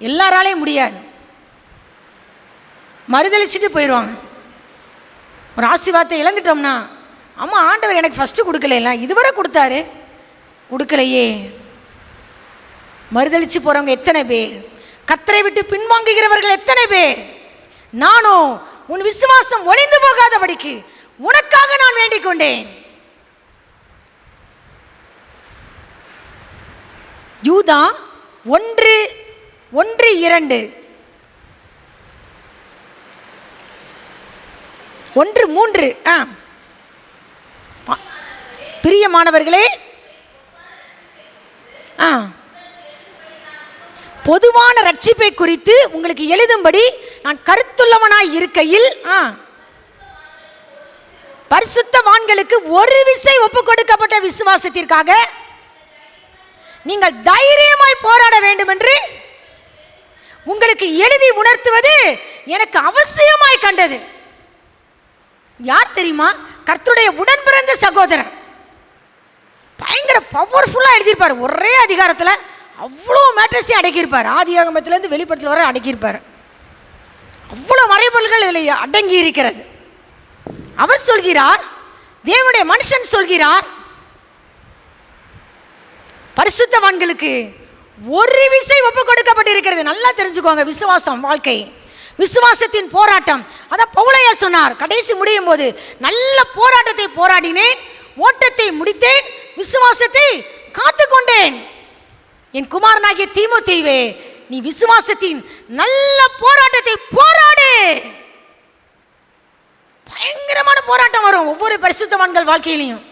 எல்லாராலையும் முடியாது. மறுதளிச்சுட்டு போயிடுவாங்க. ஒரு ஆசீர்வாதத்தை இழந்துட்டோம்னா, அம்மா ஆண்டவர் எனக்கு ஃபஸ்ட்டு கொடுக்கல, இதுவரை கொடுத்தாரு, கொடுக்கலையே. மறுதளிச்சு போகிறவங்க எத்தனை பேர், கர்த்தரை விட்டு பின்வாங்குகிறவர்கள் எத்தனை பேர். நானோ உன் விசுவாசம் ஒளிந்து போகாதபடிக்கு உனக்காக நான் வேண்டிக் கொண்டேன். யூதா 1:2 1:3 பிரியமானவர்களே, பொதுவான ரட்சிப்பை குறித்து உங்களுக்கு எழுதும்படி நான் கருத்துள்ளவனாய் இருக்கையில் பரிசுத்தவான்களுக்கு ஒரு விசை ஒப்புக் கொடுக்கப்பட்ட விசுவாசத்திற்காக நீங்கள் தைரியமாய் போராட வேண்டும் என்று உங்களுக்கு எழுதி உணர்த்துவது எனக்கு அவசியமாய் கண்டது. யார் தெரியுமா? கர்த்தருடைய உடன் பிறந்த சகோதரன். பயங்கர பவர்ஃபுல்லாக எழுதியிருப்பார். ஒரே அதிகாரத்தில் அவ்வளோ மேட்டர்ஸையும் அடக்கியிருப்பார். ஆதியாகமத்திலேருந்து வெளிப்படத்தில் வரை அடக்கியிருப்பார். அவ்வளோ மறைபொருள்கள் இதில் அடங்கி இருக்கிறது. அவர் சொல்கிறார், தேவனுடைய மனுஷன் சொல்கிறார், பரிசுத்தவான்களுக்கு ஒரு விசை ஒப்பு கொடுக்கப்பட்டிருக்கிறது. நல்லா தெரிஞ்சுக்கோங்க. விசுவாசம் வாழ்க்கை, விசுவாசத்தின் போராட்டம். அதான் பவுலையா சொன்னார், கடைசி முடியும் போது நல்ல போராட்டத்தை போராடினேன், ஓட்டத்தை முடித்தேன், விசுவாசத்தை காத்துக்கொண்டேன். என் குமாரனாகிய தீமோத்தேயுவே, நீ விசுவாசத்தின் நல்ல போராட்டத்தை போராடு. பயங்கரமான போராட்டம் வரும் ஒவ்வொரு பரிசுத்தவான்கள் வாழ்க்கையிலையும்.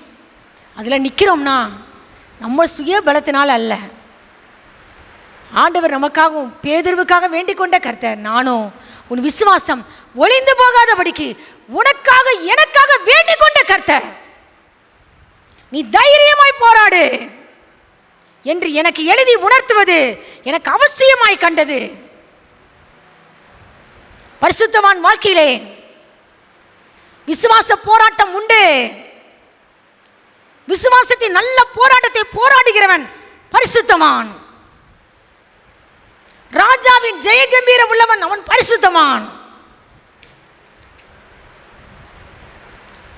அதில் நிற்கிறோம்னா நம்ம சுய பலத்தினால் அல்ல, ஆண்டவர் நமக்காகவும் பேதுருவுக்காக வேண்டிக் கொண்ட கர்த்தர், நானும் உன் விசுவாசம் ஒளிந்து போகாதபடிக்கு உனக்காக எனக்காக வேண்டிக் கொண்ட கர்த்தர், நீ தைரியமாய் போராடு என்று எனக்கு எழுதி உணர்த்துவது எனக்கு அவசியமாய் கண்டது. பரிசுத்தவான் வாழ்க்கையிலே விசுவாச போராட்டம் உண்டு. விசுவாசத்தின் நல்ல போராட்டத்தை போராடுகிறவன் பரிசுத்தவான். ராஜாவின் ஜெய கம்பீரம் உள்ளவன் அவன் பரிசுத்தவான்.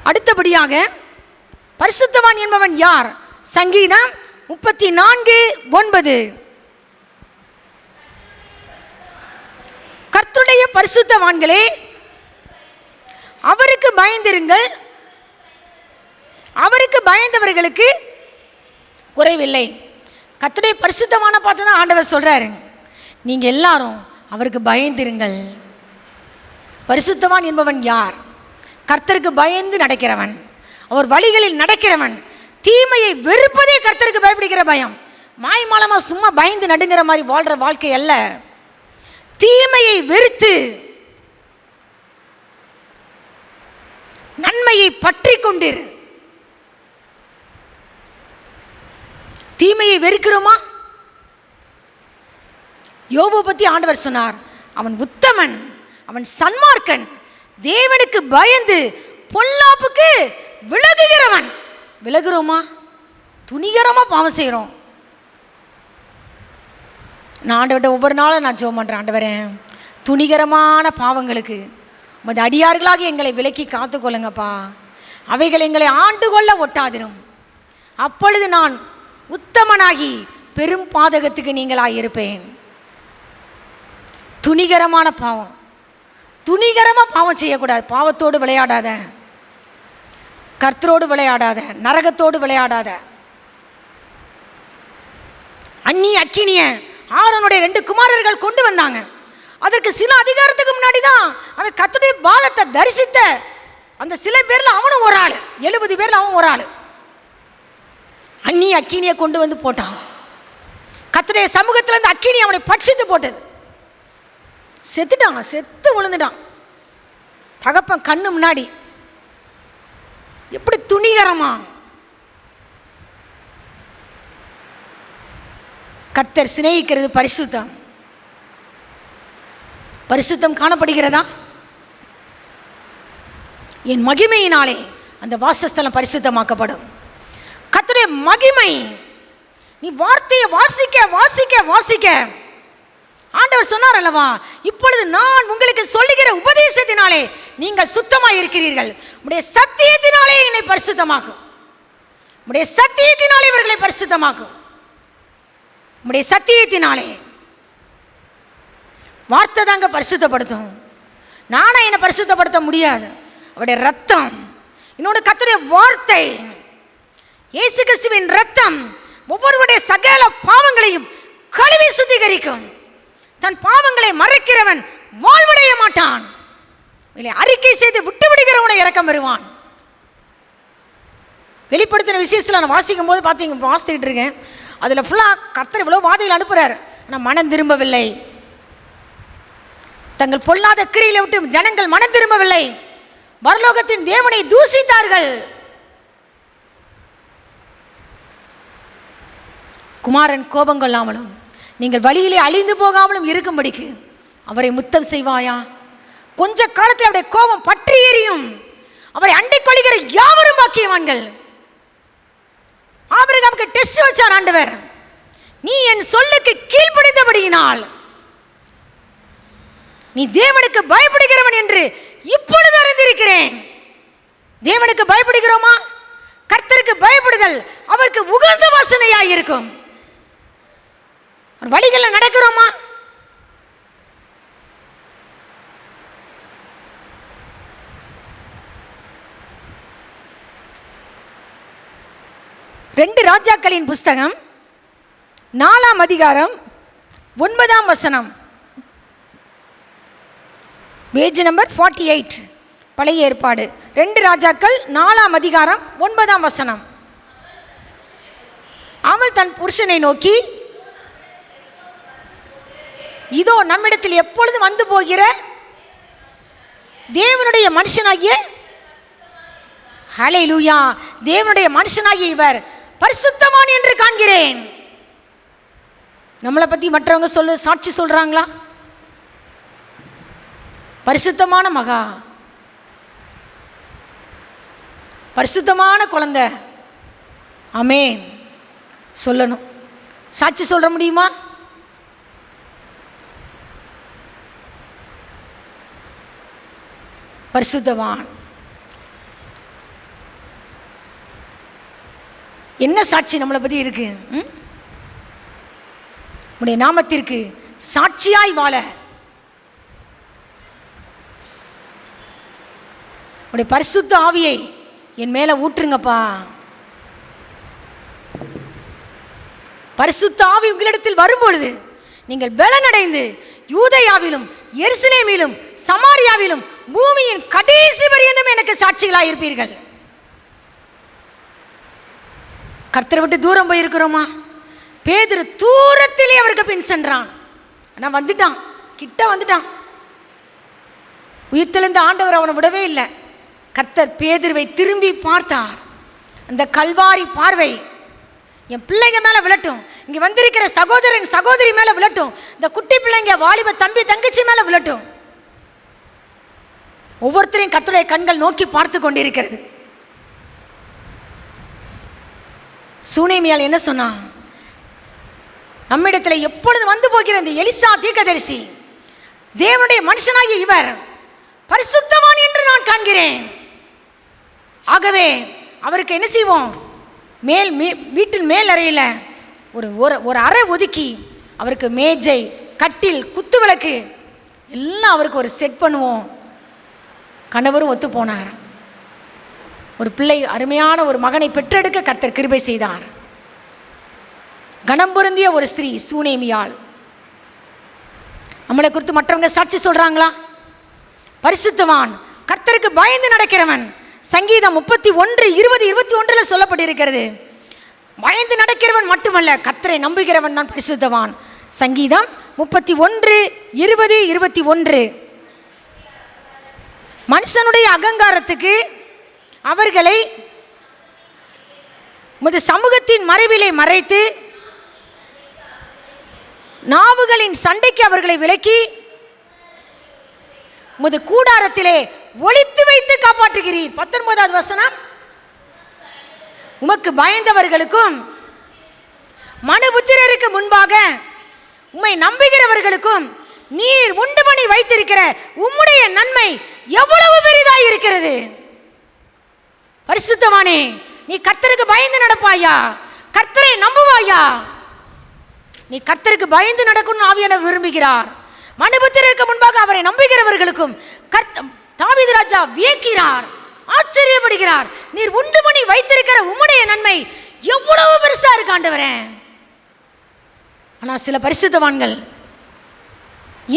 அடுத்தபடியாக பரிசுத்தவான் என்பவன் யார்? சங்கீதம் 34:9. கர்த்தருடைய பரிசுத்தவான்களே, அவருக்கு பயந்திருங்கள், அவருக்கு பயந்தவர்களுக்கு குறைவில்லை. கர்த்தருடைய பரிசுத்தமான பார்த்து தான் ஆண்டவர் சொல்றாரு, நீங்கள் எல்லாரும் அவருக்கு பயந்திருங்கள். பரிசுத்தவான் என்பவன் யார்? கர்த்தருக்கு பயந்து நடக்கிறவன், அவர் வழிகளில் நடக்கிறவன், தீமையை வெறுப்பதே கர்த்தருக்கு பயப்படுகிற பயம். மாய்மாலமா சும்மா பயந்து நடுங்கிற மாதிரி வாழ்ற வாழ்க்கை அல்ல. தீமையை வெறுத்து நன்மையை பற்றி கொண்டிரு. தீமையை வெறுக்கிறோமா? யோபு பற்றி ஆண்டவர் சொன்னார், அவன் உத்தமன், அவன் சன்மார்க்கன், தேவனுக்கு பயந்து பொல்லாப்புக்கு விலகுகிறவன். விலகுறோமா? துணிகரமாக பாவம் செய்கிறோம். நான் ஆண்டவர்கிட்ட ஒவ்வொரு நாளும் நான் ஜெபம் பண்ணுறேன், ஆண்டவரே துணிகரமான பாவங்களுக்கு உமது அடியார்களாக எங்களை விலக்கி காத்துக்கொள்ளுங்கப்பா. அவைகள் எங்களை ஆண்டு கொள்ள ஒட்டாதிரும். அப்பொழுது நான் உத்தமனாகி பெரும் பாதகத்துக்கு நீங்களாயிருப்பேன். துணிகரமான பாவம், துணிகரமாக பாவம் செய்யக்கூடாது. பாவத்தோடு விளையாடாத, கர்த்தரோடு விளையாடாத, நரகத்தோடு விளையாடாத. அந்நி அக்கினிய ஆரோனுடைய 2 குமாரர்கள் கொண்டு வந்தாங்க. அதற்கு சில அதிகாரத்துக்கு முன்னாடி தான் அவன் கர்த்தருடைய பாதத்தை தரிசித்த அந்த சில பேரில் அவனும் ஒரு ஆள், 70 பேரில் அவன் ஒரு ஆள். அந்நி அக்கினியை கொண்டு வந்து போட்டான். கர்த்தருடைய சமூகத்தில் இருந்து அக்கினி அவனை பட்சித்து போட்டது. செத்துட்டான், செத்து விழுந்துட்டான் தகப்பன் கண்ணு முன்னாடி. எப்படி துணிகரமா! கர்த்தர் சிநேகிக்கிறது பரிசுத்தம். பரிசுத்தம் காணப்படுகிறதா? என் மகிமையினாலே அந்த வாசஸ்தலம் பரிசுத்தமாக்கப்படும். கர்த்தருடைய மகிமை. நீ வார்த்தையை வாசிக்க வாசிக்க வாசிக்க ஆண்டவர் சொன்னார் அல்லவா, இப்பொழுது நான் உங்களுக்கு சொல்லுகிற உபதேசத்தினாலே நீங்கள் சுத்தமாக இருக்கிறீர்கள். உடைய சத்தியத்தினாலே என்னை பரிசுத்தமாக்கும். உடைய சத்தியத்தினாலே இவர்களை பரிசுத்தமாக்கும். உடைய சத்தியத்தினாலே. வார்த்தை தாங்க பரிசுத்தப்படுத்தும். நானா என்னை பரிசுத்தப்படுத்த முடியாது. அவருடைய ரத்தம். இன்னொன்று கர்த்தருடைய வார்த்தை. இயேசு கிறிஸ்துவின் ரத்தம் ஒவ்வொருவருடைய சகல பாவங்களையும் கழுவி சுத்திகரிக்கும். தன் பாவங்களை மறைக்கிறவன் வாழ்வடைய மாட்டான். அறிக்கை செய்து விட்டு விடுகிறவனை இரக்கம் பெறுவான். வெளிப்படுத்தின விசேஷத்தில் நான் வாசிக்கும் போது வாசித்துக்கிட்டு இருக்கேன். அதில் ஃபுல்லாக கர்த்தர் இவ்வளோ வாதையில் அனுப்புகிறார். ஆனால் மனம் திரும்பவில்லை. தங்கள் பொல்லாத கிரியில விட்டு ஜனங்கள் மனம் திரும்பவில்லை. பரலோகத்தின் தேவனை தூசித்தார்கள். குமாரன் கோபம் கொள்ளாமலும் நீங்கள் வழியிலே அழிந்து போகாமலும் இருக்கும்படிக்கு அவரை முத்தம் செய்வாயா? கொஞ்ச காலத்தில் அவருடைய கோபம் பற்றி எரியும். அவரை அண்டிக் கொள்கிற யாவரும் பாக்கியவான்கள். ஆபிரகாமுக்கு டெஸ்ட் வச்சார் ஆண்டவர். நீ என் சொல்லுக்கு கீழ்ப்படிந்தபடியினால் நீ தேவனுக்கு பயப்படுகிறவன் என்று இப்பொழுது அறிந்திருக்கிறேன். தேவனுக்கு பயப்படுகிறோமா? கர்த்தருக்கு பயப்படுதல் அவருக்கு உகந்த வாசனையாய் இருக்கும். வழிகளில் நடக்கிறோமா? ரெண்டு ராஜாக்களின் புஸ்தகம் 4ஆம் அதிகாரம் 9ஆம் வசனம். பேஜ் நம்பர் 48, பழைய ஏற்பாடு. 2 ராஜாக்கள் 4ஆம் அதிகாரம் 9ஆம் வசனம். அவள் தன் புருஷனை நோக்கி, இதோ நம்மிடத்தில் எப்பொழுது வந்து போகிற தேவனுடைய மனுஷனாகிய, ஹல்லேலூயா, தேவனுடைய மனுஷனாகிய இவர் பரிசுத்தவான் என்று காண்கிறேன். நம்மளை பற்றி மற்றவங்க சாட்சி சொல்கிறாங்களா? பரிசுத்தமான மகா, பரிசுத்தமான குழந்தை, ஆமென் சொல்லணும். சாட்சி சொல்ல முடியுமா? பரிசுத்தவான். என்ன சாட்சி நம்மளை பற்றி இருக்கு? உடைய நாமத்திற்கு சாட்சியாய் வாழ உடைய பரிசுத்த ஆவியை என் மேலே ஊற்றுங்கப்பா. பரிசுத்த ஆவி உங்களிடத்தில் வரும்பொழுது நீங்கள் பலனடைந்து யூதேயாவிலும் எருசலேமிலும் சமாரியாவிலும் பூமியின் கடைசி பரியந்தம் எனக்கு சாட்சிகளாக இருப்பீர்கள். கர்த்தரை விட்டு தூரம் போயிருக்கிறோமா? பேதுரு தூரத்திலே அவருக்கு பின் சென்றான். ஆனால் வந்துட்டான், கிட்ட வந்துட்டான். உயிர்த்தெழுந்த ஆண்டவர் அவனை விடவே இல்லை. கர்த்தர் பேதுருவை திரும்பி பார்த்தார். அந்த கல்வாரி பார்வை என் பிள்ளைங்க மேலே விழட்டும், இங்கே வந்திருக்கிற சகோதரன் சகோதரி மேலே விழட்டும், இந்த குட்டி பிள்ளைங்க வாலிப தம்பி தங்கச்சி மேலே விழட்டும். ஒவ்வொருத்தரையும் கர்த்தருடைய கண்கள் நோக்கி பார்த்து கொண்டிருக்கிறது. சூனேமியால் என்ன சொன்னா? நம்மிடத்தில் எப்பொழுது வந்து போகிற இந்த எலிசா தீர்க்கதரிசி தேவனுடைய மனுஷனாகிய இவர் பரிசுத்தவான் என்று நான் காண்கிறேன். ஆகவே அவருக்கு என்ன செய்வோம்? வீட்டில் மேல் அறையில் ஒரு ஒரு அறை ஒதுக்கி அவருக்கு மேஜை, கட்டில், குத்து விளக்கு எல்லாம் அவருக்கு ஒரு செட் பண்ணுவோம். கணவரும் ஒத்து போனார். ஒரு பிள்ளை, அருமையான ஒரு மகனை பெற்றெடுக்க கர்த்தர் கிருபை செய்தார். கணம் பொருந்திய ஒரு ஸ்திரீ சூனேமியாள். நம்மளை குறித்து மற்றவங்க சாட்சி சொல்றாங்களா? பரிசுத்தவான், கர்த்தருக்கு பயந்து நடக்கிறவன். சங்கீதம் 31:20-21 சொல்லப்பட்டிருக்கிறது. பயந்து நடக்கிறவன் மட்டுமல்ல, கர்த்தரை நம்புகிறவன் தான் பரிசுத்தவான். சங்கீதம் 31:20-21. மனுஷனுடைய அகங்காரத்துக்கு அவர்களை உமது சமூகத்தின் மறைவிலே மறைத்து, நாவுகளின் சண்டைக்கு அவர்களை விலக்கி, உமது கூடாரத்திலே ஒளித்து வைத்து காப்பாற்றுகிறீர். 19வது வசனம். உமக்கு பயந்தவர்களுக்கும் மனுபுத்திரருக்கு முன்பாக உம்மை நம்புகிறவர்களுக்கும் நீர் உண்டு பண்ணி வைத்திருக்கிற உம்முடைய நன்மை எவ்வளவு பெரிதாய் இருக்கிறது. பரிசுத்தவானே, நீ கர்த்தருக்கு பயந்து நடப்பாயா? கர்த்தரை நம்புவாயா? நீ கர்த்தருக்கு பயந்து நடக்கணும்னு ஆவியானவர் விரும்புகிறார். மனுபுத்திரருக்கு முன்பாக அவரை நம்புகிறவர்களுக்கும் தாவீது ராஜா வியக்கிறார், ஆச்சரியப்படுகிறார். நீர் உண்டு பண்ணி வைத்திருக்கிற உம்முடைய நன்மை எவ்வளவு பெருசா இருக்கு ஆண்டவரே. ஆனால் சில பரிசுத்தவான்கள்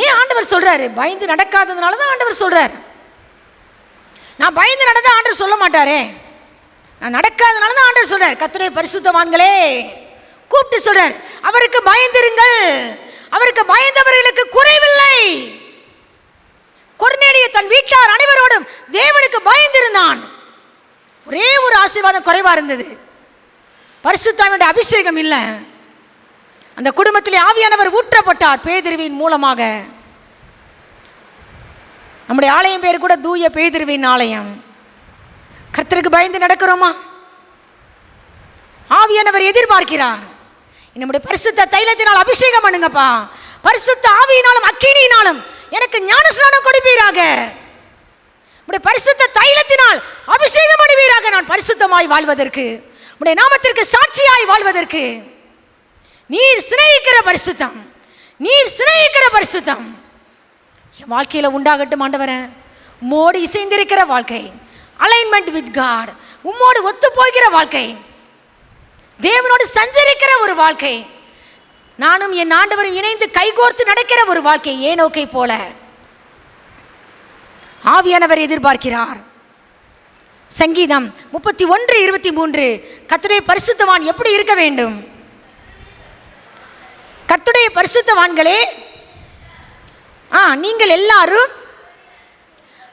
ஏன் ஆண்டவர் சொல்றாரு? பயந்து நடக்காததுனால தான் ஆண்டவர் சொல்றார். நான் பயந்து நடந்தா ஆண்டவர் சொல்ல மாட்டாரே. நான் நடக்காதனால தான் ஆண்டவர் சொல்றார். கர்த்தருடைய பரிசுத்தவான்களே கூப்பிட்டு சொல்றார், அவருக்கு பயந்திருங்கள். அவருக்கு பயந்தவர்களுக்கு குறைவில்லை. கொர்நேலியு தன் வீட்டார் அனைவரோடும் தேவனுக்கு பயந்திருந்தான். ஒரே ஒரு ஆசீர்வாதம் குறைவா இருந்தது, பரிசுத்தாவினுடைய அபிஷேகம் இல்லை. அந்த குடும்பத்திலே ஆவியானவர் ஊற்றப்பட்டார் பேதுருவின் மூலமாக. நம்முடைய ஆலயம் பேர் கூட தூய பேதுருவின் ஆலயம். கர்த்தருக்கு பயந்து நடக்கிறோமா? ஆவியானவர் எதிர்பார்க்கிறார். நம்முடைய பரிசுத்த தைலத்தினால் அபிஷேகம் பண்ணுங்கப்பா. பரிசுத்த ஆவியினாலும் அக்கினியினாலும் எனக்கு ஞானஸ்நானம் கொடுப்பீராக. உடைய பரிசுத்த தைலத்தினால் அபிஷேகம் பண்ணுவீராக. நான் பரிசுத்தமாய் வாழ்வதற்கு, உடைய நாமத்திற்கு சாட்சியாய் வாழ்வதற்கு. நீர் சிநேகிக்கிற பரிசுத்தம், நீர் சிநேகிக்கிற பரிசுத்தம் என் வாழ்க்கையில் உண்டாகட்டும் ஆண்டவரே. உம்மோடு இசைந்திருக்கிற வாழ்க்கை, அலைன்மெண்ட் வித் காட், உம்மோடு ஒத்து போகிற வாழ்க்கை, தேவனோடு சஞ்சரிக்கிற ஒரு வாழ்க்கை, நானும் என் ஆண்டவரும் இணைந்து கைகோர்த்து நடக்கிற ஒரு வாழ்க்கை, ஏனோக்கை போல ஆவியானவர் எதிர்பார்க்கிறார். சங்கீதம் 31:23. கர்த்தருடைய பரிசுத்தவான் எப்படி இருக்க வேண்டும்? கர்த்தருடைய பரிசுத்தவான்களே, நீங்கள் எல்லாரும்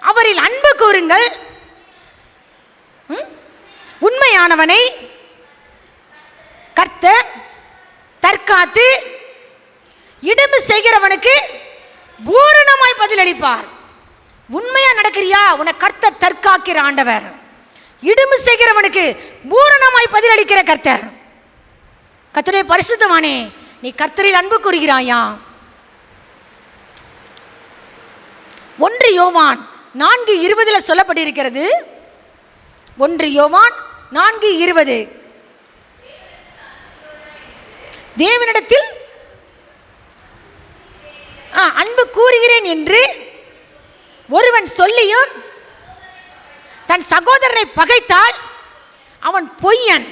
அவரில் அன்பு கூறுங்கள். உண்மையானவனை கர்த்தர் தற்காத்து இடும்பு செய்கிறவனுக்கு பூரணமாய் பதிலளிப்பார். உண்மையா நடக்கிறியா? உன்னை கர்த்தர் தற்காக்கிற ஆண்டவர். இடும்பு செய்கிறவனுக்கு பூரணமாய் பதிலளிக்கிற கர்த்தர். கர்த்தருடைய பரிசுத்தவானே, நீ கர்த்தரில் அன்பு கூறுகிறாயா? 1 யோவான் 4:20 சொல்லப்பட்டிருக்கிறது. 1 யோவான் 4:20. தேவனிடத்தில் அன்பு கூறுகிறேன் என்று ஒருவன் சொல்லியும் தன் சகோதரனை பகைத்தால் அவன் பொய்யன்.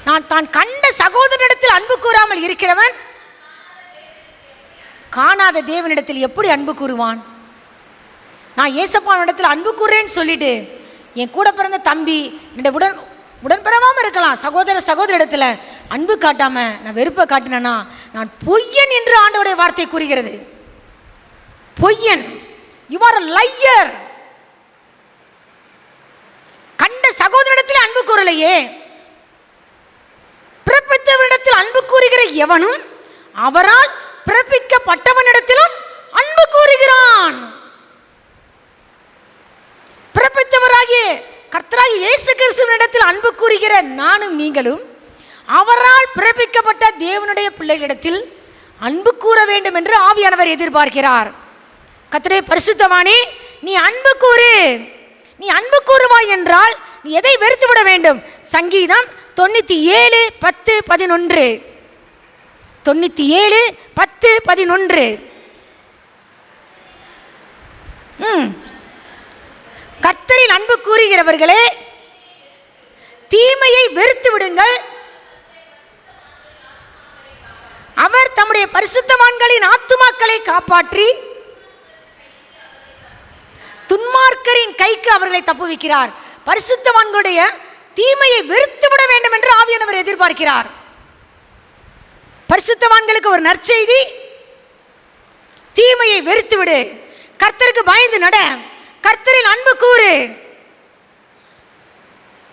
நான் தான் கண்ட சகோதரனிடத்தில் அன்பு கூறாமல் இருக்கிறவன் காணாத தேவனிடத்தில் எப்படி அன்பு கூறுவான்? நான் ஏசப்பானிடத்தில் அன்பு கூறுறேன்னு சொல்லிட்டு என் கூட பிறந்த தம்பி, என்னுடைய உடன்பிறவாமல் இருக்கலாம், சகோதர இடத்துல அன்பு காட்டாம நான் வெறுப்பை காட்டினேன்னா நான் பொய்யன் என்று ஆண்டவருடைய வார்த்தை கூறுகிறது. பொய்யன், யூ ஆர் a liar. கண்ட சகோதரனிடத்தில் அன்பு கூறலையே, பிறப்பித்தவரிடத்தில் அன்பு கூறுகிற எவனும் அவரால் பிறப்பிக்கப்பட்டவனிடத்திலும் அன்பு கூறுகிறான். பிறப்பித்தவராகிய கர்த்தராகிய இயேசு கிறிஸ்துவினிடத்தில் அன்பு கூறுகிற நானும் நீங்களும் அவரால் பிறப்பிக்கப்பட்ட தேவனுடைய பிள்ளைகளிடத்தில் அன்பு கூற வேண்டும் என்று ஆவியானவர் எதிர்பார்க்கிறார். கர்த்தருடைய பரிசுத்தவானே, நீ அன்பு கூறு. நீ அன்பு கூறுவாய் என்றால் நீ எதை வெறுத்து விட வேண்டும்? சங்கீதம் 97:10-11. 97:10-11. கர்த்தரில் அன்பு கூறுகிறவர்களே, தீமையை வெறுத்து விடுங்கள். அவர் தம்முடைய பரிசுத்தவான்களின் ஆத்துமாக்களை காப்பாற்றி துன்மார்க்கரின் கைக்கு அவர்களை தப்புவிக்கிறார். பரிசுத்தவான்களுடைய தீமையை வெறுத்து விட வேண்டும் என்று ஆவியானவர் எதிர்பார்க்கிறார். பரிசுத்தவான்களுக்கு ஒரு நற்செய்தி, தீமையை வெறுத்து விடு, கர்த்தருக்கு பயந்து நட, கர்த்தரில் அன்பு கூறு.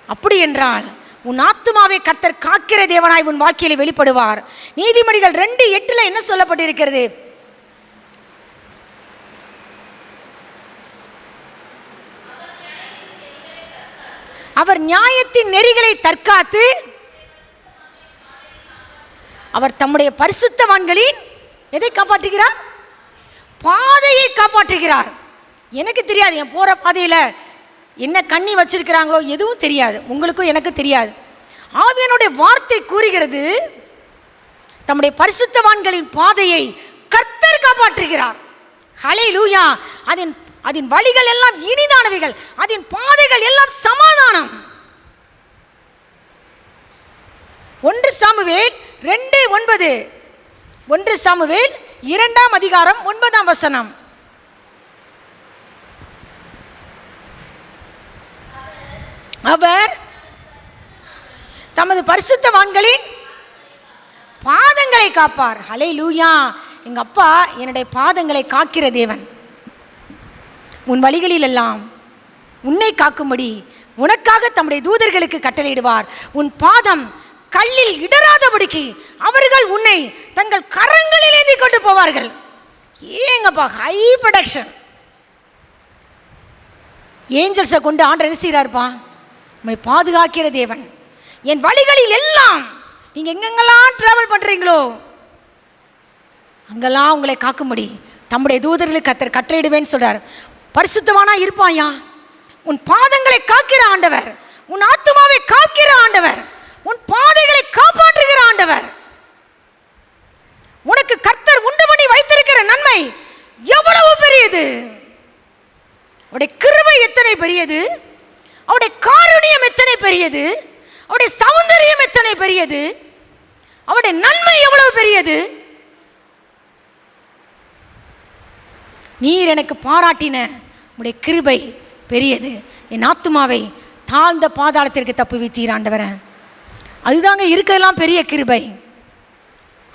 அப்படி என்றால் உன் ஆத்துமாவை கர்த்தர் காக்கிற தேவனாய் உன் வாழ்க்கையில் வெளிப்படுவார். நீதிமொழிகள் 2:8 என்ன சொல்லப்பட்டிருக்கிறது? அவர் நியாயத்தின் நெறிகளை தற்காத்து அவர் தம்முடைய பரிசுத்தவான்களின் எதை காப்பாற்றுகிறார்? பாதையை காப்பாற்றுகிறார். எனக்கு தெரியாது, என் போகிற பாதையில் என்ன கண்ணி வச்சிருக்கிறாங்களோ எதுவும் தெரியாது, உங்களுக்கும் எனக்கு தெரியாது. ஆவியானுடைய வார்த்தை கூறுகிறது, தம்முடைய பரிசுத்தவான்களின் பாதையை கர்த்தர் காப்பாற்றுகிறார். ஹல்லேலூயா. அதன் வழிகள் எல்லாம் இனிதானவைகள், அதன் பாதைகள் எல்லாம் சமாதானம். 1 சாமுவேல் 2:9. 1 சாமுவேல் 2:9. அவர் தமது பரிசுத்தவான்களின் பாதங்களை காப்பார். ஹல்லேலூயா. எங்க அப்பா என்னுடைய பாதங்களை காக்கிற தேவன். உன் வழிகளில் எல்லாம் உன்னை காக்கும்படி உனக்காக தம்முடைய தூதர்களுக்கு கட்டளையிடுவார். உன் பாதம் கல்லில் இடராதபடிக்கு அவர்கள் உன்னை தங்கள் கரங்களில் ஏந்தி கொண்டு போவார்கள். ஏங்கப்பா, ஹை ப்ரொடக்ஷன். ஏஞ்சல்ஸை கொண்டு ஆண்டவர் என்ன செய்கிறார்ப்பா? நம்மை பாதுகாக்கிற தேவன். என் வழிகளில் எல்லாம் நீங்கள் எங்கெங்கெல்லாம் ட்ராவல் பண்ணுறீங்களோ அங்கெல்லாம் உங்களை காக்கும்படி தம்முடைய தூதர்களுக்கு கர்த்தர் கட்டளையிடுவேன்னு சொல்கிறார். பரிசுத்தவானா இருப்பாயா? உன் பாதங்களை காக்கிற ஆண்டவர், உன் ஆத்துமாவை காக்கிற ஆண்டவர், உன் பாதைகளை காப்பாற்றுகிற ஆண்டவர். உனக்கு கர்த்தர் உண்டு பண்ணி வைத்திருக்கிற நன்மை எவ்வளவு பெரியது! அவருடைய கிருபை எத்தனை பெரியது! அவருடைய காருண்யம் எத்தனை பெரியது! அவருடைய சௌந்தரியம் எத்தனை பெரியது! அவருடைய நன்மை எவ்வளவு பெரியது! நீர் எனக்கு பாராட்டின உடைய கிருபை பெரியது. என் ஆத்துமாவை தாழ்ந்த பாதாளத்திற்கு தப்புவித்தீர் ஆண்டவரே. அதுதாங்க இருக்கிறதெல்லாம் பெரிய கிருபை.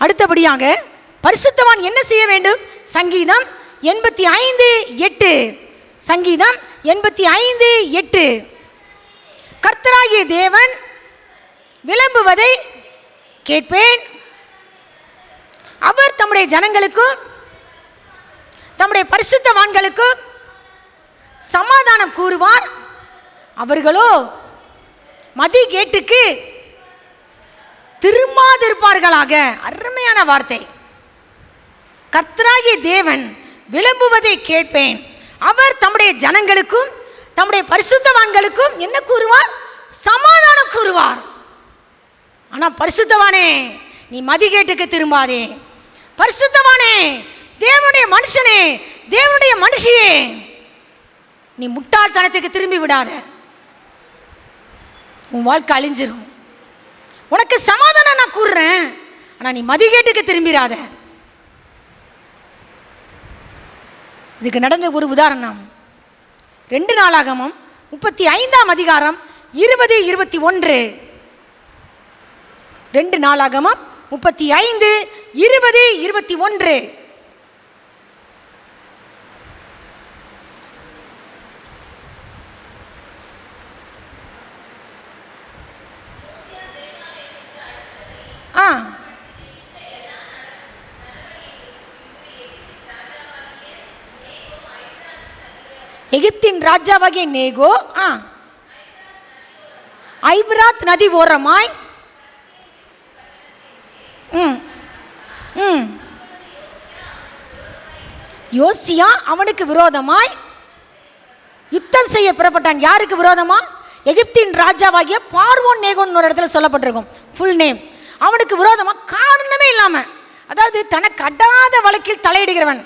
அடுத்தபடியாக பரிசுத்தவான் என்ன செய்ய வேண்டும்? சங்கீதம் 85:8. சங்கீதம் 85:8. கர்த்தராகிய தேவன் விளம்புவதை கேட்பேன். அவர் தம்முடைய ஜனங்களுக்கும் தம்முடைய பரிசுத்தவான்களுக்கும் சமாதானம் கூறுவார். அவர்களோ மதிகேட்டுக்கு திரும்பாதிருப்பார்களாக. அருமையான வார்த்தை. கர்த்தராகிய தேவன் விளம்புவதை கேட்பேன். அவர் தம்முடைய ஜனங்களுக்கும் தம்முடைய பரிசுத்தவான்களுக்கும் என்ன கூறுவார்? சமாதானம் கூறுவார். ஆனால் பரிசுத்தவானே, நீ மதிகேட்டுக்கு திரும்பாதே. பரிசுத்தவானே, தேவனுடைய மனுஷனே, தேவனுடைய மனுஷியே, நீ முட்டாள்தனத்துக்கு திரும்பி விடாத. உன் வாழ்க்கை அழிஞ்சிரும். உனக்கு சமாதானம் நான் கூறுறேன், ஆனால் நீ மதிகேட்டுக்கு திரும்பிடாத. இதுக்கு நடந்த ஒரு உதாரணம் 2 நாளாகமம் 35 20-21. 2 நாளாகமம் 35-20-21. எகிப்தின் ராஜாவாகிய நேகோ ஐபிராத் நதி ஓரமாய் யோசியா அவனுக்கு விரோதமாய் யுத்தம் செய்ய புறப்பட்டான். யாருக்கு விரோதமா? எகிப்தின் ராஜாவாகிய பார்வோன் நேகோன்னு ஒரு இடத்துல சொல்லப்பட்டிருக்கும் ஃபுல் நேம். அவனுக்கு விரோதமாக காரணமே இல்லாமல், அதாவது தனக்கு அடாத வழக்கில் தலையிடுகிறவன்.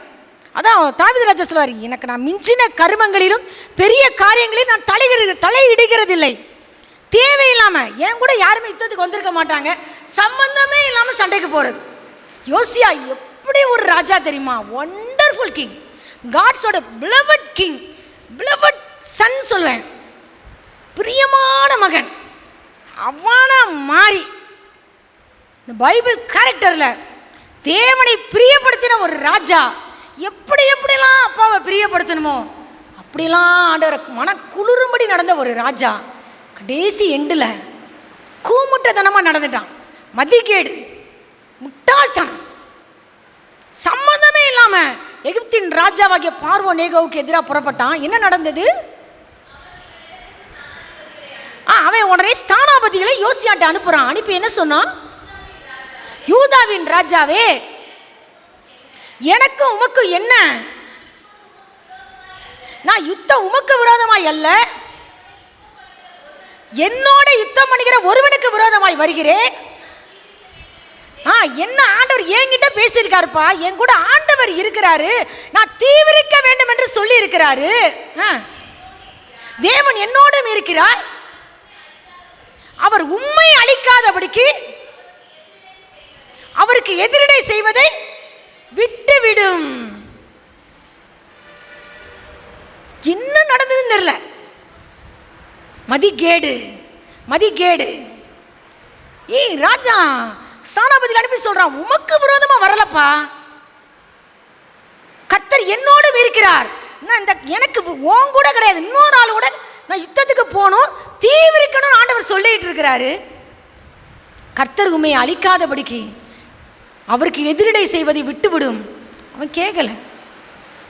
அதான் தாவீது ராஜா சொல்வார், எனக்கு நான் மிஞ்சின கருமங்களிலும் பெரிய காரியங்களிலும் நான் தலையிடுகிறதில்லை. தேவையில்லாமல் என் கூட யாருமே யுத்தத்துக்கு வந்திருக்க மாட்டாங்க, சம்பந்தமே இல்லாமல் சண்டைக்கு போகிறது. யோசியா எப்படி ஒரு ராஜா தெரியுமா? ஒண்டர்ஃபுல் கிங், காட்ஸோட பிலவட் கிங், பிலவட் சன் சொல்வேன், பிரியமான மகன். அவனா மாறி இந்த பைபிள் கேரக்டரில் தேவனை பிரியப்படுத்தின ஒரு ராஜா. எப்படிலாம் அப்பாவை பிரியப்படுத்தணுமோ அப்படிலாம் ஆண்டவரை மன குளிரும்படி நடந்த ஒரு ராஜா கடைசி எண்டில் கூமுட்டத்தனமாக நடந்துட்டான். மதிகேடு, முட்டாள்தனம், சம்பந்தமே இல்லாமல் எகிப்தின் ராஜாவாகிய பார்வோன் நேகோவுக்கு எதிராக புறப்பட்டான். என்ன நடந்தது? அவன் உடனே ஸ்தானாபதிகளை யோசியாட்ட அனுப்புறான். அனுப்பி என்ன சொன்னான்? யூதாவின் ராஜாவே, எனக்கும் உமக்கு என்ன? நான் யுத்தம் உமக்கு விரோதமாய் அல்ல, என்னோட யுத்தம் பண்ணுகிற ஒருவனுக்கு விரோதமாய் வருகிறேன். என்ன ஆண்டவர் என்கிட்ட பேசியிருக்காருப்பா, என் கூட ஆண்டவர் இருக்கிறாரு, நான் தீவிரிக்க வேண்டும் என்று சொல்லி இருக்கிறாரு. தேவன் என்னோடும் இருக்கிறார், அவர் உண்மை அளிக்காதபடிக்கு அவருக்கு எதிரிடை செய்வதை விட்டுவிடும். என்ன நடந்ததுன்னு தெரியல. மதிகேடு. ராஜா ஸ்தானாபதியில் அனுப்பி சொல்றான், உமக்கு விரோதமா வரலப்பா, கர்த்தர் என்னோடும் இருக்கிறார். எனக்கு உன் கூட கிடையாது, இன்னொரு ஆள் கூட நான் யுத்தத்துக்கு போகணும், தீவிரிக்கணும்னு ஆண்டவர் சொல்லிட்டு இருக்கிறாரு. கர்த்தர் உண்மையை அழிக்காதபடிக்கு அவருக்கு எதிரிடை செய்வதை விட்டுவிடும். அவன் கேட்கல,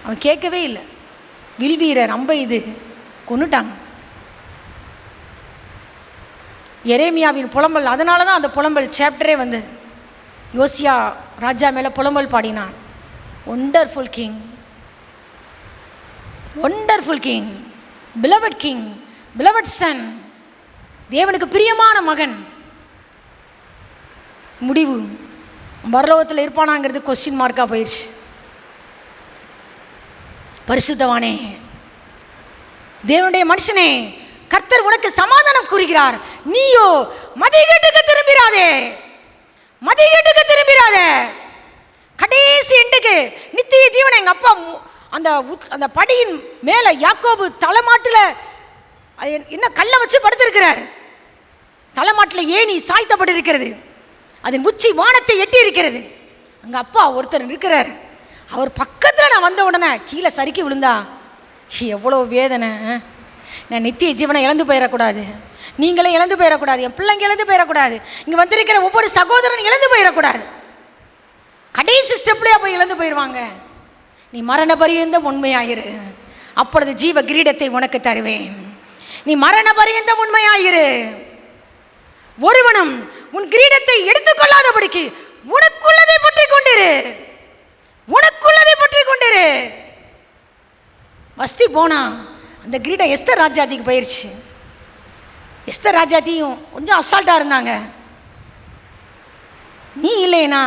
அவன் கேட்கவே இல்லை. வில்வீரர் அம்பை இது கொன்னுட்டாங்க. எரேமியாவின் புலம்பல், அதனால தான் அந்த புலம்பல் சாப்டரே வந்தது. யோசியா ராஜா மேலே புலம்பல் பாடினான். Wonderful king, beloved king, beloved Sun, தேவனுக்கு பிரியமான மகன். முடிவு பரலோகத்தில் இருப்பானாங்கிறது கொஸ்டின் மார்க்காக போயிடுச்சு. பரிசுத்தவானே, தேவனுடைய மனுஷனே, கர்த்தர் உனக்கு சமாதானம் கூறுகிறார், நீயோ மதிகேட்டுக்கு திரும்பிராதே. கடைசி எண்டுக்கு நித்திய ஜீவனை எங்கள் அப்பா அந்த படியின் மேலே யாக்கோபு தலைமாட்டில் என்ன கல்லை வச்சு படுத்திருக்கிறார். தலைமாட்டில் ஏணி சாய்த்தப்பட்டிருக்கிறது, அதன் உச்சி வானத்தை எட்டி இருக்கிறது. அங்கே அப்பா ஒருத்தர் இருக்கிறார். அவர் பக்கத்தில் நான் வந்த உடனே கீழே சறுக்கி விழுந்தா எவ்வளோ வேதனை. நான் நித்திய ஜீவனை இழந்து போயிடக்கூடாது, நீங்களே இழந்து போயிடக்கூடாது, என் பிள்ளைங்க இழந்து போயிடக்கூடாது, இங்கே வந்திருக்கிற ஒவ்வொரு சகோதரன் இழந்து போயிடக்கூடாது. கடைசி ஸ்டெப்லேயே போய் இழந்து போயிடுவாங்க. நீ மரண பரியந்தம் உண்மையாயிரு, அப்பொழுது ஜீவ கிரீடத்தை உனக்கு தருவேன். நீ மரண பரியந்தம் உண்மையாயிரு, ஒருவனும் உன் கிரீடத்தை எடுத்துக்கொள்ளாதபடிக்கு உனக்குள்ளதை பற்றி கொண்டிரு. வஸ்தி போனா அந்த கிரீடம் எஸ்தர் ராஜாத்திக்கு போயிடுச்சு. எஸ்தர் ராஜாத்தியும் கொஞ்சம் அசால்ட்டாக இருந்தாங்க. நீ இல்லைனா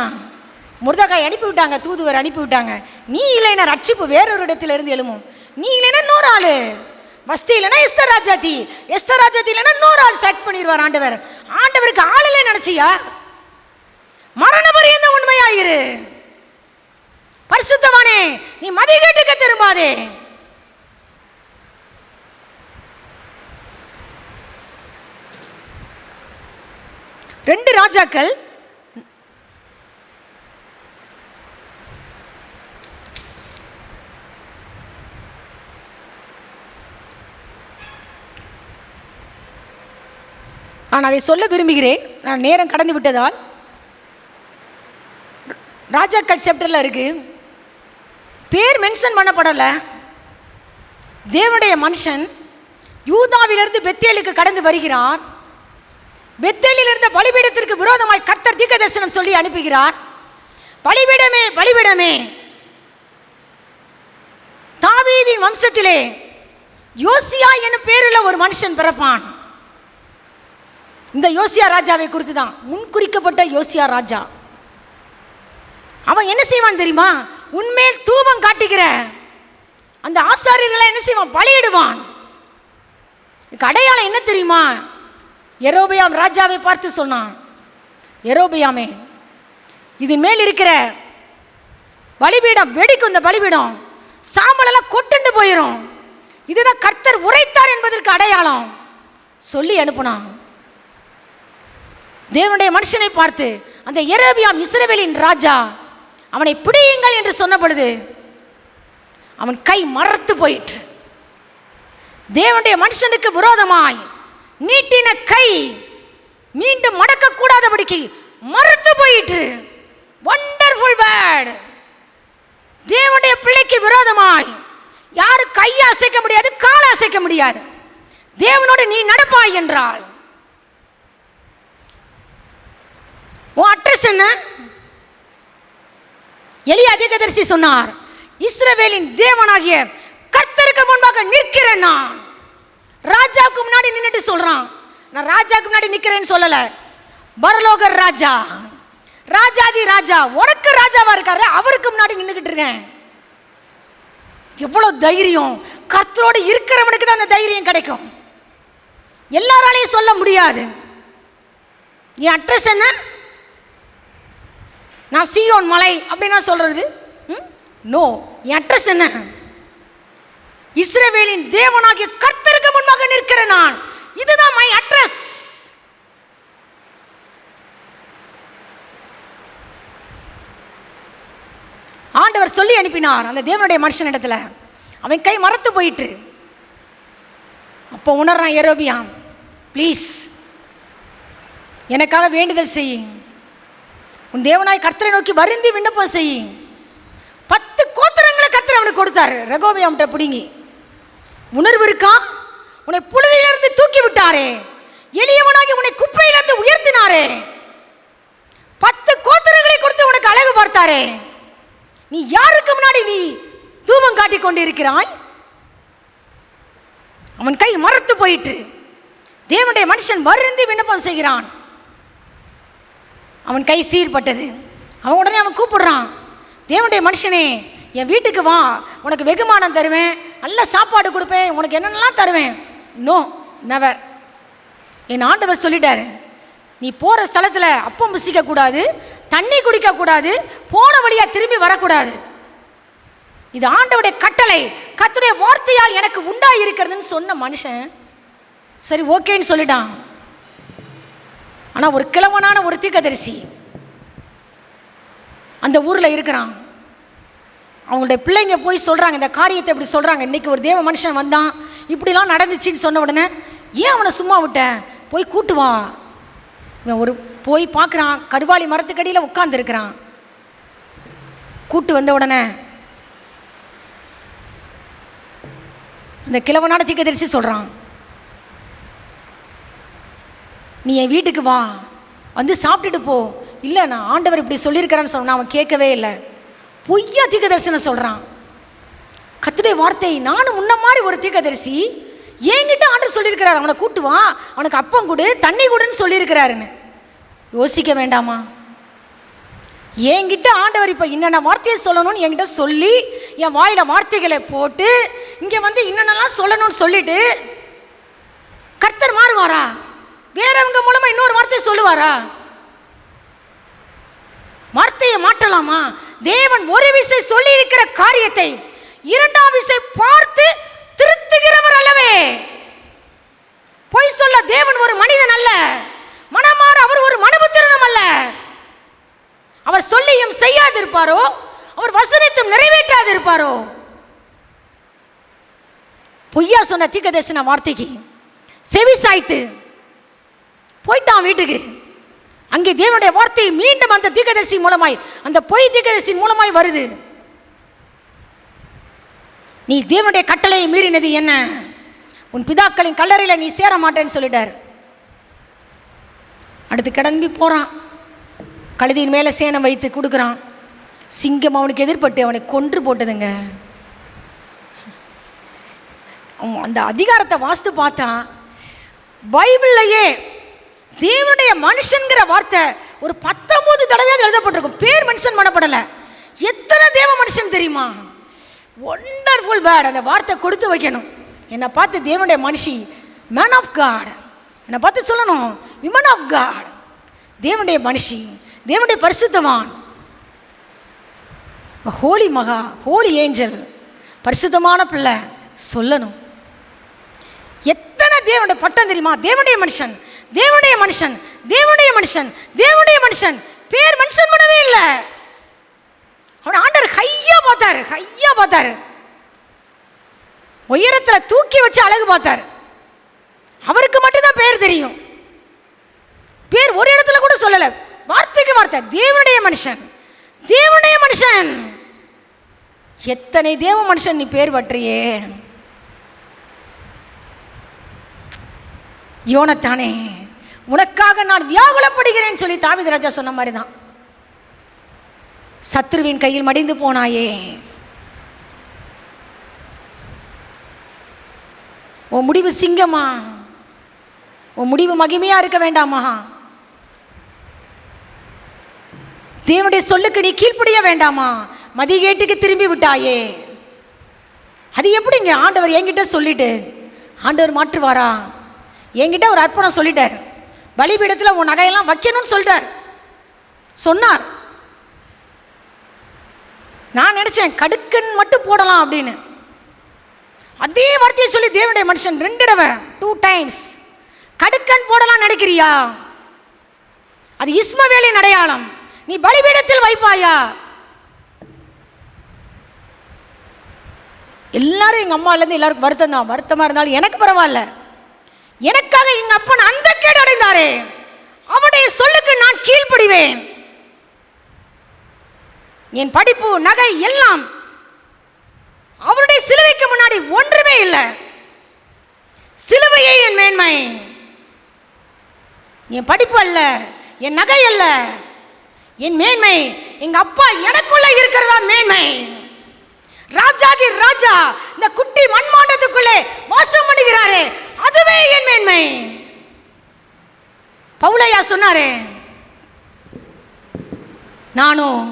முர்தகாய் அனுப்பிவிட்டாங்க, தூதுவர் அனுப்பிவிட்டாங்க. நீ இல்லைனா ரட்சிப்பு வேறொரு இடத்துல இருந்து எழுமும். நீ இல்லைன்னா இன்னொரு ஆள், வஸ்தி இல்லைன்னா எஸ்தர் ராஜாத்தி இல்லைன்னா இன்னொரு ஆள் செலக்ட் பண்ணிடுவார் ஆண்டவர். ஆண்டவருக்கு ஆள் இல்லை நினைச்சியா? மரண பரியந்தம் உண்மையாயிரு. பரிசுத்தவானே, நீ மதிகேட்டுக்கு திரும்பாதே. ரெண்டு ராஜாக்கள் நான் அதை சொல்ல விரும்புகிறேன். நான் நேரம் கடந்து விட்டதால் ராஜாக்கள் சாப்டரில் இருக்கு, பேர் மென்ஷன் பண்ணப்படலை. தேவனுடைய மனுஷன் யூதாவிலிருந்து பெத்தேலுக்கு கடந்து வருகிறார். பெத்தேலில் இருந்த பலிபீடத்திற்கு விரோதமாய் கர்த்தர் தீர்க்க தரிசனம் சொல்லி அனுப்புகிறார். பலிபீடமே, தாவீதின் வம்சத்திலே யோசியா என்னும் பேருள்ள ஒரு மனுஷன் பிறப்பான். இந்த யோசியா ராஜாவை குறித்து தான், முன்குறிக்கப்பட்ட யோசியா ராஜா. அவன் என்ன செய்வான் தெரியுமா? உன்மேல் தூபம் காட்டுகிற அந்த ஆசாரியர்களை என்ன செய்வான்? பலியிடுவான். அடையாளம் என்ன தெரியுமா? யெரொபெயாம் ராஜாவை பார்த்து சொன்னான், யெரொபெயாமே, இதன் மேல் இருக்கிற பலிபீடம் வெடிக்கும், இந்த பலிபீடம் சாம்பலெல்லாம் கொட்டுண்டு போயிடும், இதுதான் கர்த்தர் உரைத்தார் என்பதற்கு அடையாளம் சொல்லி அனுப்புனான். தேவனுடைய மனுஷனை பார்த்து அந்த யெரொபெயாம் இஸ்ரவேலின் ராஜா, அவனை பிடியுங்கள் என்று சொன்ன பொழுது அவன் கை மரத்து போயிற்று. தேவனுடைய மனுஷனுக்கு விரோதமாய் நீட்டின கை மீண்டும் மடக்க கூடாதபடிக்கு மறுத்து போயிற்று. Wonderful word. தேவனுடைய பிள்ளைக்கு விரோதமாய் யாரு கையை அசைக்க முடியாது, காலை அசைக்க முடியாது. தேவனோடு நீ நடப்பாய் என்றால் உன் அட்ரஸ் என்ன? எலியா தீர்க்கதரிசி சொன்னார், இஸ்ரவேலின் தேவனாகிய கர்த்தருக்கு முன்பாக நிற்கிறேன். நான் ராஜாவுக்கு முன்னாடி நின்றுட்டு சொல்றான், நான் ராஜாவுக்கு முன்னாடி நிற்கிறேன்னு சொல்லல, பரலோக ராஜா, ராஜாதி ராஜா, உனக்கு ராஜாவா இருக்காரு, அவருக்கு முன்னாடி நின்றுகிட்டு இருக்கேன். எவ்வளவு தைரியம்! கர்த்தரோடு இருக்கிறவனுக்கு தான் அந்த தைரியம் கிடைக்கும். எல்லாராலையும் சொல்ல முடியாது. என் அட்ரஸ் என்ன? நான் சீயோன் மலை அப்படின்னா சொல்றது நோ. என் அட்ரஸ் என்ன? இஸ்ரவேலின் தேவனாகிய கர்த்தருக்கு முன்பாக நிற்கிற நான், இதுதான் மை அட்ரஸ். ஆண்டவர் சொல்லி அனுப்பினார் அந்த தேவனுடைய மனுஷனிடத்துல. அவன் கை மரத்து போயிட்டு. அப்போ உணர்றான் யெரொபெயாம், ப்ளீஸ் எனக்காக வேண்டுதல் செய், உன் தேவனாய் கர்த்தரை நோக்கி வருந்தி விண்ணப்பம் செய். 10 கோத்திரங்களை கர்த்தர் அவனுக்கு கொடுத்தாரு. ரெகோபெயாம்கிட்ட பிடிங்கி, உணர்வு இருக்கா? உன்னை புழுதியிலிருந்து தூக்கி விட்டாரே, எளியவனாகி உன்னை குப்பையிலிருந்து உயர்த்தினாரே, 10 கோத்திரங்களை கொடுத்து உனக்கு அழகு பார்த்தாரே, நீ யாருக்கு முன்னாடி நீ தூபம் காட்டி கொண்டிருக்கிறாய்? அவன் கை மரத்து போயிட்டு. தேவனுடைய மனுஷன் வருந்தி விண்ணப்பம் செய்கிறான். அவன் கை சீர்பட்டது. அவன் உடனே அவன் கூப்பிடுறான், தேவனுடைய மனுஷனே, என் வீட்டுக்கு வா, உனக்கு வெகுமானம் தருவேன், நல்ல சாப்பாடு கொடுப்பேன், உனக்கு என்னென்னலாம் தருவேன். No, never. என் ஆண்டவர் சொல்லிட்டாரு, நீ போகிற ஸ்தலத்தில் அப்பம் புசிக்கக்கூடாது, தண்ணி குடிக்கக்கூடாது, போன வழியாக திரும்பி வரக்கூடாது. இது ஆண்டவருடைய கட்டளை, கர்த்தருடைய வார்த்தையால் எனக்கு உண்டாகி இருக்கிறதுன்னு சொன்ன மனுஷன் சரி ஓகேன்னு சொல்லிட்டான். ஆனால் ஒரு கிழவனான ஒரு தீர்க்கதரிசி அந்த ஊரில் இருக்கிறான். அவங்களுடைய பிள்ளைங்க போய் சொல்கிறாங்க, இந்த காரியத்தை இப்படி சொல்கிறாங்க, இன்றைக்கி ஒரு தேவ மனுஷன் வந்தான், இப்படிலாம் நடந்துச்சின்னு சொன்ன உடனே, ஏன் அவனை சும்மா விட்ட, போய் கூட்டுவா. இவன் ஒரு போய் பார்க்குறான், கருவாளி மரத்துக்கடியில் உட்கார்ந்துருக்கிறான். கூட்டு வந்த உடனே அந்த கிழவனான தீர்க்கதரிசி சொல்கிறான், நீ என் வீட்டுக்கு வா, வந்து சாப்பிட்டுட்டு போ. இல்லை, நான் ஆண்டவர் இப்படி சொல்லியிருக்கிறான்னு சொன்னான். அவன் கேட்கவே இல்லை, பொய்யா தீர்க்கதரிசனம் சொல்கிறான். கர்த்தருடைய வார்த்தை, நானும் முன்ன மாதிரி ஒரு தீர்க்கதரிசி, என்கிட்ட ஆண்டவர் சொல்லியிருக்கிறார், அவனை கூட்டு வா, அவனுக்கு அப்பம் கொடு, தண்ணி கொடுன்னு சொல்லியிருக்கிறாருன்னு. யோசிக்க வேண்டாமா? என்கிட்ட ஆண்டவர் இப்போ இன்னென்ன வார்த்தையை சொல்லணும்னு என்கிட்ட சொல்லி, என் வாயில் வார்த்தைகளை போட்டு, இங்கே வந்து இன்னென்னலாம் சொல்லணும்னு சொல்லிட்டு கர்த்தர் மாறுவாரா? வேறவங்க மூலமாக இன்னொரு வார்த்தையை சொல்லுவாரா? வார்த்தையை மாற்றலாமா? தேவன் ஒரு விசை சொல்லி இருக்கிற காரியத்தை 2ஆம் விசை பார்த்து திருத்துகிறவர் அல்லவே. பொய் சொல்ல தேவன் ஒரு மனிதன் அல்ல, மனமாற அவர் ஒரு மனுபுத்திரனும் அல்ல. அவர் சொல்லியும் செய்யாதிருப்பாரோ, அவர் வசனித்தும் நிறைவேற்றாதிருப்பாரோ? பொய்யா சொன்ன தீர்க்கதரிசன வார்த்தைக்கு செவி சாய்த்து போயிட்டான் வீட்டுக்கு. அங்கே தேவனுடைய வார்த்தை மீண்டும் அந்த தீர்க்கதரிசி மூலமாய், அந்த பொய் தீர்க்கதரிசி மூலமாய் வருது. நீ தேவனுடைய கட்டளையை மீறினது என்ன? உன் பிதாக்களின் கல்லறையில் நீ சேர மாட்டேன்னு சொல்லிட்டார். அடுத்து கிளம்பி போகிறான், கழுதியின் மேலே சேனம் வைத்து கொடுக்குறான். சிங்கம் அவனுக்கு எதிர்பட்டு அவனை கொன்று போட்டதுங்க. அந்த அதிகாரத்தை வாசித்து பார்த்தா, பைபிள்லையே தேவனுடைய மனுஷன்கிற வார்த்தை ஒரு 19 தடவையாவது எழுதப்பட்டிருக்கும், பேர் மென்ஷன் பண்ணப்படலை. எத்தனை தேவ மனுஷன் தெரியுமா? Wonderful word. அந்த வார்த்தை கொடுத்து வைக்கணும். என்னை பார்த்து தேவனுடைய மனுஷி, மேன் ஆஃப் காட், என்னை பார்த்து சொல்லணும் விமன் ஆஃப் காட், தேவனுடைய மனுஷி, தேவனுடைய பரிசுத்தவான், ஹோலி மகா, ஹோலி ஏஞ்சல், பரிசுத்தமான பிள்ளை சொல்லணும். எத்தனை தேவனுடைய பட்டம் தெரியுமா? தேவனுடைய மனுஷன், தேவனுடைய மனுஷன், தேவனுடைய மனுஷன், தேவனுடைய மனுஷன், பேர் மென்ஷன் பண்ணவே இல்லை. அவனை ஆண்டவர் ஹையா பார்த்தாரு, ஹையா பார்த்தாரு, உயரத்தில் தூக்கி வச்சு அழகு பார்த்தார். அவருக்கு மட்டும்தான் பேர் தெரியும். பேர் ஒரு இடத்துல கூட சொல்லலை, வார்த்தைக்கு வார்த்தை, தேவனுடைய மனுஷன், தேவனுடைய மனுஷன். எத்தனை தேவ மனுஷன் நீ பேர் பற்றியே. யோனத்தானே, உனக்காக நான் வியாகுலப்படுகிறேன் சொல்லி தாவீது ராஜா சொன்ன மாதிரி தான். சத்ருவின் கையில் மடிந்து போனாயே, உன் முடிவு சிங்கமா, உன் முடிவு மகிமையா இருக்க வேண்டாமா? தேவனுடைய சொல்லுக்கு நீ கீழ்ப்படிய வேண்டாமா? மதிகேட்டுக்கு திரும்பி விட்டாயே. அது எப்படிங்க? ஆண்டவர் என்கிட்ட சொல்லிட்டு ஆண்டவர் மாற்றுவாரா? என்கிட்ட ஒரு அர்ப்பணம் சொல்லிட்டார், பலிபீடத்தில் உன் நகையெல்லாம் வைக்கணும்னு சொல்லிட்டார், சொன்னார். நான் நினைச்சேன் கடுக்கன் மட்டும் போடலாம் அப்படின்னு. அதே வார்த்தையை சொல்லி தேவனுடைய மனுஷன் 2 தடவை 2 டைம்ஸ் கடுக்கன் போடலாம் நினைக்கிறியா? அது இஸ்மவேலின் அடையாளம், நீ பலிபீடத்தில் வைப்பாயா? எல்லாரும் எங்கள் அம்மாலேருந்து எல்லாருக்கும் வருத்தம் தான். வருத்தமாக இருந்தாலும் எனக்கு பரவாயில்ல. எனக்காக எங்கள் அப்பன் அந்த கேடு அடைந்தாரே, அவருடைய சொல்லுக்கு நான் கீழ்ப்படிவேன். என் படிப்பு, நகை எல்லாம் அவருடைய சிலுவைக்கு முன்னாடி ஒன்றுமே இல்லை. சிலுவையே என் மேன்மை. என் படிப்பு அல்ல, என் நகை அல்ல, என் மேன்மை எங்க அப்பா எனக்குள்ள இருக்கிறதா மேன்மை. ராஜாதி ராஜா இந்த குட்டி மண்மாண்டத்துக்குள்ளே வாசம் பண்ணுகிறாரே, அதுவே என் மேன்மை. பவுலையா சொன்னாரே, நானும்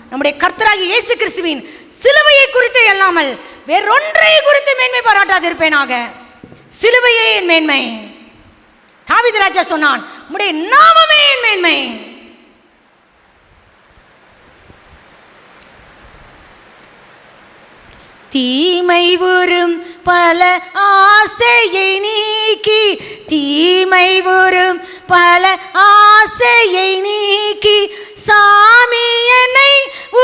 நம்முடைய கர்த்தராகிய இயேசு கிறிஸ்துவின் சிலுவையை குறித்து அல்லாமல் வேறொன்றை குறித்து மேன்மை பாராட்டாதிருப்பேனாக. சிலுவையே என் மேன்மை. தாவீது ராஜா சொன்னான், உம்முடைய நாமமே என் மேன்மை. தீமை வரும் பல ஆசையை நீக்கி, தீமை வரும் பல ஆசையை நீக்கி, சாமி என்னை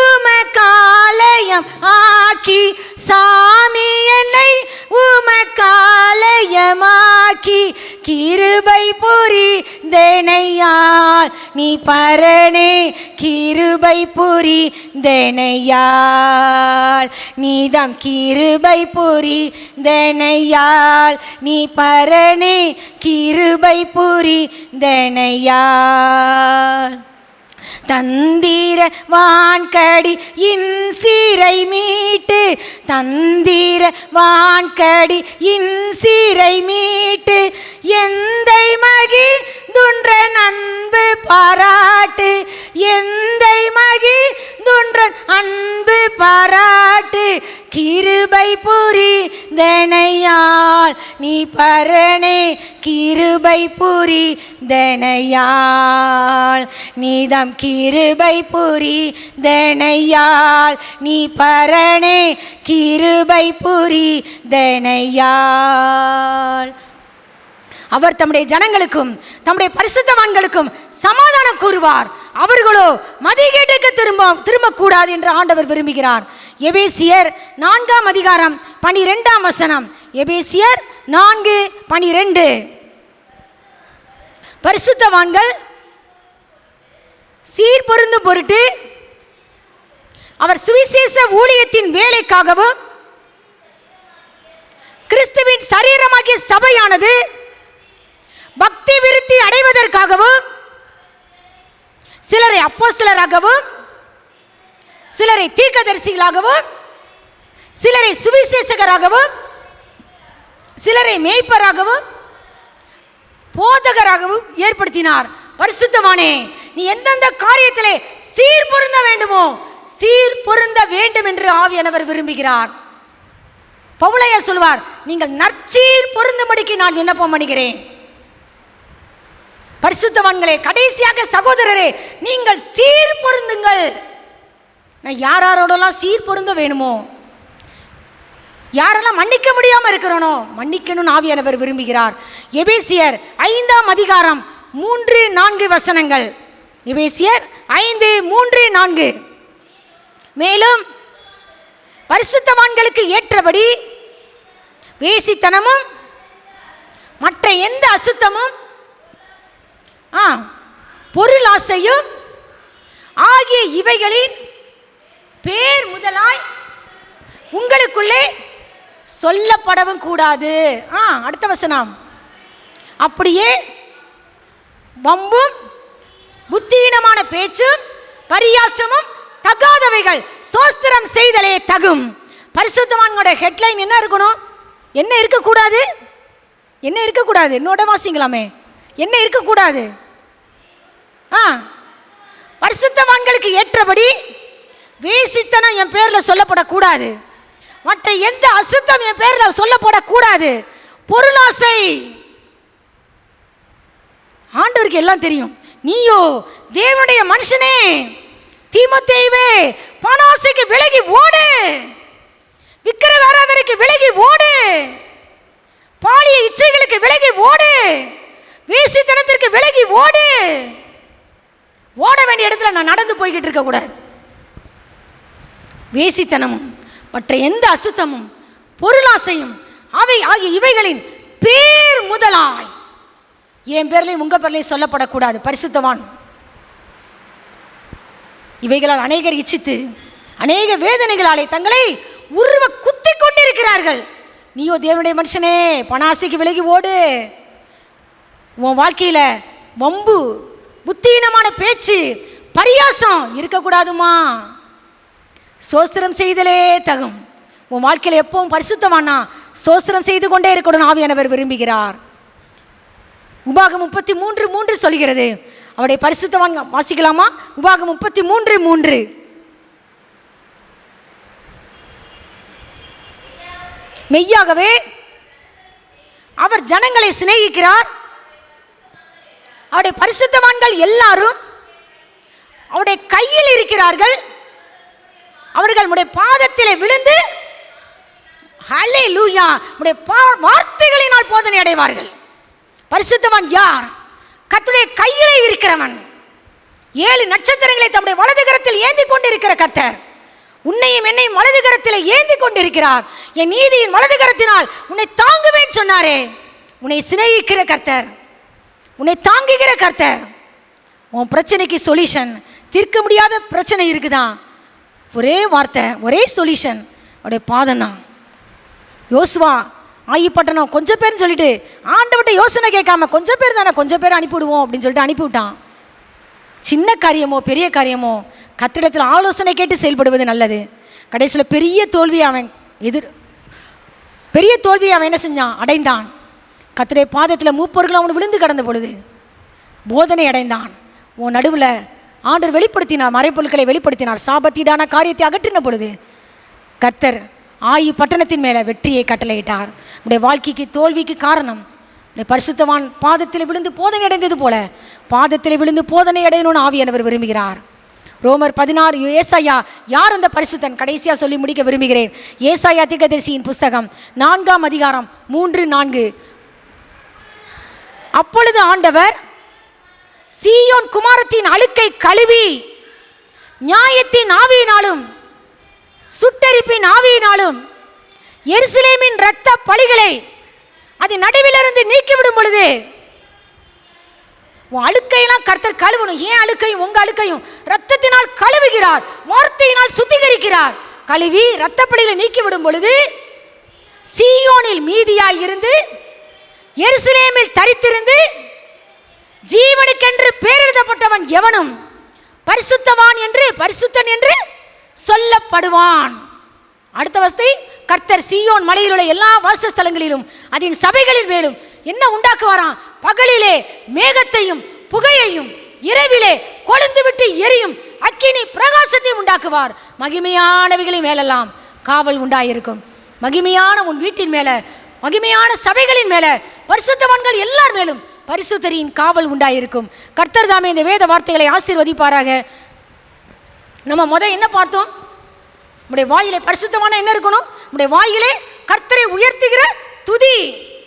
உமக்காலயம் ஆக்கி, சாமி என்னை உமக்காலயமாக்கி, கிருபை புரிந்தெனையால் நீ பரனே, கிருபை புரிந்தெனையால் நீதம், கிருபை புரிந்தெனையால் நீ பரனே, கிருபை புரிந்தெனையால். தந்திர வான்கடி இன் சீரை மீட்டு, தந்திர வான்கடி இன் சீரை மீட்டு, எந்தை மகிழ்ந்துன்ற அன்பு பாராட்டு, எந்தை மகிழ்ந்துன்ற அன்பு பாராட்டு, கிருபை புரிந்தெனையால் நீ பரனே, கிருபை புரிந்தெனையால் நீதம், கிருபை புரிந்தெனையால் நீ பரனே, கிருபை புரிந்தெனையால். அவர் தம்முடைய ஜனங்களுக்கும் தம்முடைய பரிசுத்தவான்களுக்கும் சமாதானம் கூறுவார், அவர்களோ மதிகேட்டுக்கு திரும்பக்கூடாது என்று ஆண்டவர் விரும்புகிறார். எபேசியர் 4ஆம் அதிகாரம் 12ஆம் வசனம். எபேசியர் 4:12. பரிசுத்தவான்கள் சீர்பொருந்தும் பொருட்டு அவர் சுவிசேஷ ஊழியத்தின் வேலைக்காகவும் கிறிஸ்துவின் சரீரமாகிய சபையானது பக்தி விருத்தி அடைவதற்காகவும் சிலரை அப்போஸ்தலராகவும், சிலரை தீர்க்கதரிசிகளாகவும், சிலரை சுவிசேஷகராகவும், சிலரை மேய்ப்பராகவும், போதகராகவும் ஏற்படுத்தினார். பரிசுத்தவானே, நீ எந்தெந்த காரியத்திலே சீர் பொருந்த வேண்டுமோ சீர் பொருந்த வேண்டும் என்று ஆவியானவர் விரும்புகிறார். பவுலையா சொல்வார், நீங்கள் நற்சீர் பொருந்தும்படிக்கு நான் விண்ணப்பம் பண்ணுகிறேன். பரிசுத்தவான்களே, கடைசியாக சகோதரரே, நீங்கள் சீர் பொருந்துங்கள். நான் யாரோடலாம் சீர் பொருந்த வேணுமோ, யாரெல்லாம் மன்னிக்க முடியாமல் இருக்கிறோனோ மன்னிக்கணும்னு ஆவியானவர் விரும்புகிறார். எபேசியர் 5ஆம் அதிகாரம் 3-4 வசனங்கள். எபேசியர் 5:3-4. மேலும் பரிசுத்தவான்களுக்கு ஏற்றபடி வேசித்தனமும் மற்ற எந்த அசுத்தமும் பொருள் ஆசையும் ஆகிய இவைகளின் பேர் முதலாய் உங்களுக்குள்ளே சொல்லப்படவும் கூடாது. அடுத்த வசனம், அப்படியே வம்பும் புத்தியீனமான பேச்சும் பரியாசமும் தகாதவைகள் சோஸ்திரம் செய்தலே தகும். பரிசுத்தவான்களோட ஹெட்லைன் என்ன இருக்கணும்? என்ன இருக்கக்கூடாது? என்ன இருக்கக்கூடாது? என்னோட வாசிங்களாமே. என்ன இருக்கக்கூடாது? பரிசுத்தவான்களுக்கு ஏற்றபடி வேசித்தனம் என் பேரில் சொல்லப்படக்கூடாது. மற்ற எந்த அசுத்தம் என் பேரில் சொல்லப்படக்கூடாது. பொருளாசை, ஆண்டவருக்கு எல்லாம் தெரியும். நீயோ தேவனுடைய மனுஷனே, தீமோத்தேயுவே, பணாசைக்கு விலகி ஓடு, விக்கிரக ஆராதனைக்கு விலகி ஓடு, பாலிய இச்சைகளுக்கு விலகி ஓடு, வேசித்தனத்திற்கு விலகி ஓடு. ஓட வேண்டிய இடத்துல நான் நடந்து போய்கிட்டு இருக்க கூடாது. வேசித்தனமும் மற்ற எந்த அசுத்தமும் பொருளாசையும் அவை ஆகிய இவைகளின் பேர் முதலாய் என் பேர்லையும் உங்க பேர்லையும் சொல்லப்படக்கூடாது. பரிசுத்தவான் இவைகளால் அநேகர் இச்சித்து அநேக வேதனைகளாலே தங்களை உருவ குத்தி கொண்டிருக்கிறார்கள். நீயோ தேவனுடைய மனுஷனே, பணாசைக்கு விலகி ஓடு. உன் வாழ்க்கையில வம்பு, புத்தீனமான பேச்சு, பரியாசம் இருக்கக்கூடாதுமா. சோஸ்திரம் செய்தலே தகும். உன் வாழ்க்கையில் எப்பவும் பரிசுத்தமானா சோஸ்திரம் செய்து கொண்டே இருக்கணும் ஆவியானவர் விரும்புகிறார். உபாகம் 33:3 சொல்கிறது. அவருடைய பரிசுத்தவான் வாசிக்கலாமா? உபாகம் 33:3. மெய்யாகவே அவர் ஜனங்களை சிநேகிக்கிறார். அவருடைய பரிசுத்தவான்கள் எல்லாரும் அவருடைய கையில் இருக்கிறார்கள். அவர்கள் உடைய பாதத்திலே விழுந்து ஹல்லேலூயா உடைய வார்த்தைகளினால் போதனை அடைவார்கள். பரிசுத்தவான் யார்? கர்த்தருடைய கையிலே இருக்கிறவன். 7 நட்சத்திரங்களை தம்முடைய வலது கரத்தில் ஏந்தி கொண்டிருக்கிற கர்த்தர் உன்னையும் என்னையும் வலது கரத்தில் ஏந்தி கொண்டிருக்கிறார். என் நீதியின் வலது கரத்தினால் உன்னை தாங்குவேன் சொன்னாரே. உன்னை சிநேகிக்கிற கர்த்தர், உன்னை தாங்குகிற கர்த்தர். உன் பிரச்சனைக்கு சொல்யூஷன், தீர்க்க முடியாத பிரச்சனை இருக்குதான், ஒரே வார்த்தை, ஒரே சொல்யூஷன், அவருடைய பாதம் தான். யோசுவா ஆயிப்பட்டணம் கொஞ்சம் பேர்னு சொல்லிட்டு ஆண்டவர்கிட்ட யோசனை கேட்காம கொஞ்சம் பேர் தானே, கொஞ்சம் பேர் அனுப்பிவிடுவோம் அப்படின்னு சொல்லிட்டு அனுப்பிவிட்டான். சின்ன காரியமோ பெரிய காரியமோ கர்த்தரிடத்தில் ஆலோசனை கேட்டு செயல்படுவது நல்லது. கடைசியில் பெரிய தோல்வியை அவன் என்ன செஞ்சான்? அடைந்தான். கர்த்தருடைய பாதத்தில் மூப்பர்கள் அவன் விழுந்து கடந்த பொழுது போதனை அடைந்தான். உன் நடுவில் ஆண்டவர் வெளிப்படுத்தினார், மறைப்பொருட்களை வெளிப்படுத்தினார். சாபத்தீடான காரியத்தை அகற்றின பொழுது கர்த்தர் ஆயி பட்டணத்தின் மேலே வெற்றியை கட்டளையிட்டார். உடைய வாழ்க்கைக்கு தோல்விக்கு காரணம் பரிசுத்தவான் பாதத்தில் விழுந்து போதனை அடைந்தது போல பாதத்தில் விழுந்து போதனை அடையணும்னு ஆவியானவர் விரும்புகிறார். ரோமர் 16. ஏசாயா யார் அந்த பரிசுத்தன்? கடைசியாக சொல்லி முடிக்க விரும்புகிறேன். ஏசாயா தீர்க்கதரிசியின் புஸ்தகம் 4ஆம் அதிகாரம் 3-4. அப்பொழுது ஆண்டவர் சீயோன் குமாரத்தின் அழுக்கை கழுவி நியாயத்தின் ஆவியினாலும் சுட்டரிப்பின் ஆவியினாலும் எருசலேமின் இரத்த பலிகளை அது நடுவிலிருந்து நீக்கிவிடும் பொழுது உன் அழுக்கையெல்லாம் கர்த்தர் கழுவணும். ஏன் அழுக்கையும் உங்க அழுக்கையும் ரத்தத்தினால் கழுவுகிறார், வார்த்தையினால் சுத்திகரிக்கிறார். கழுவி இரத்த பலிகளை நீக்கிவிடும் பொழுது சீயோனில் மீதியாய் இருந்து எருசலேமில் தரித்திருந்து ஜீவனுக்கென்று பேரெழுதப்பட்டவன் எவனும் பரிசுத்தவான் என்று பரிசுத்தன் என்று சொல்லப்படுவான். அடுத்த வசத்தை, கர்த்தர் சீயோன் மலையில் உள்ள எல்லா வாசஸ்தலங்களிலும் அதன் சபைகளில் மேலும் என்ன உண்டாக்குவாராம்? பகலிலே மேகத்தையும் புகையையும், இரவிலே கொழுந்து விட்டு எரியும் அக்கினி பிரகாசத்தையும் உண்டாக்குவார். மகிமையானவைகளின் மேலெல்லாம் காவல் உண்டாயிருக்கும். மகிமையான உன் வீட்டின் மேல, மகிமையான சபைகளின் மேல, பரிசுத்தவான்கள் எல்லார் மேலும் பரிசுத்தரின் காவல் உண்டாயிருக்கும். கர்த்தர் தாமே இந்த வேத வார்த்தைகளை ஆசீர்வதிப்பாராக. நம்ம என்ன பார்த்தோம்? நம்முடைய வாயிலே பரிசுத்தமான என்ன இருக்கணும்? நம்முடைய வாயிலே கர்த்தரை உயர்த்துகிற துதி,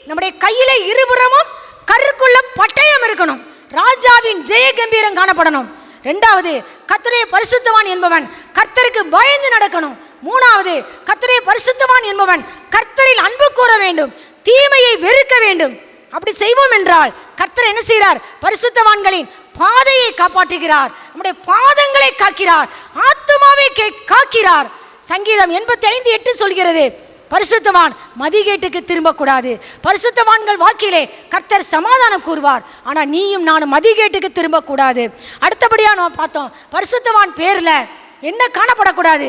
நம்முடைய கையிலே இருபுறமும் கருக்குள்ள பட்டயம் இருக்கணும். ராஜாவின் ஜெய கம்பீரம் காணப்படணும். இரண்டாவது, கர்த்தருடைய பரிசுத்தவான் என்பவன் கர்த்தருக்கு பயந்து நடக்கணும். மூணாவது, கர்த்தருடைய பரிசுத்தவான் என்பவன் கர்த்தரில் அன்பு கூற வேண்டும், தீமையை வெறுக்க வேண்டும். அப்படி செய்வோம் என்றால் கர்த்தர் என்ன செய்கிறார்? பரிசுத்தவான்களின் பாதையை காப்பாற்றுகிறார், நம்முடைய பாதங்களை காக்கிறார், ஆத்துமாவை காக்கிறார். சங்கீதம் 85:8 சொல்கிறது, பரிசுத்தவான் மதிகேட்டுக்கு திரும்பக்கூடாது. பரிசுத்தவான்கள் வாழ்க்கையிலே கர்த்தர் சமாதானம் கூறுவார். ஆனால் நீயும் நானும் மதிகேட்டுக்கு திரும்பக்கூடாது. அடுத்தபடியாக நம்ம பார்த்தோம், பரிசுத்தவான் பேரில் என்ன காணப்படக்கூடாது?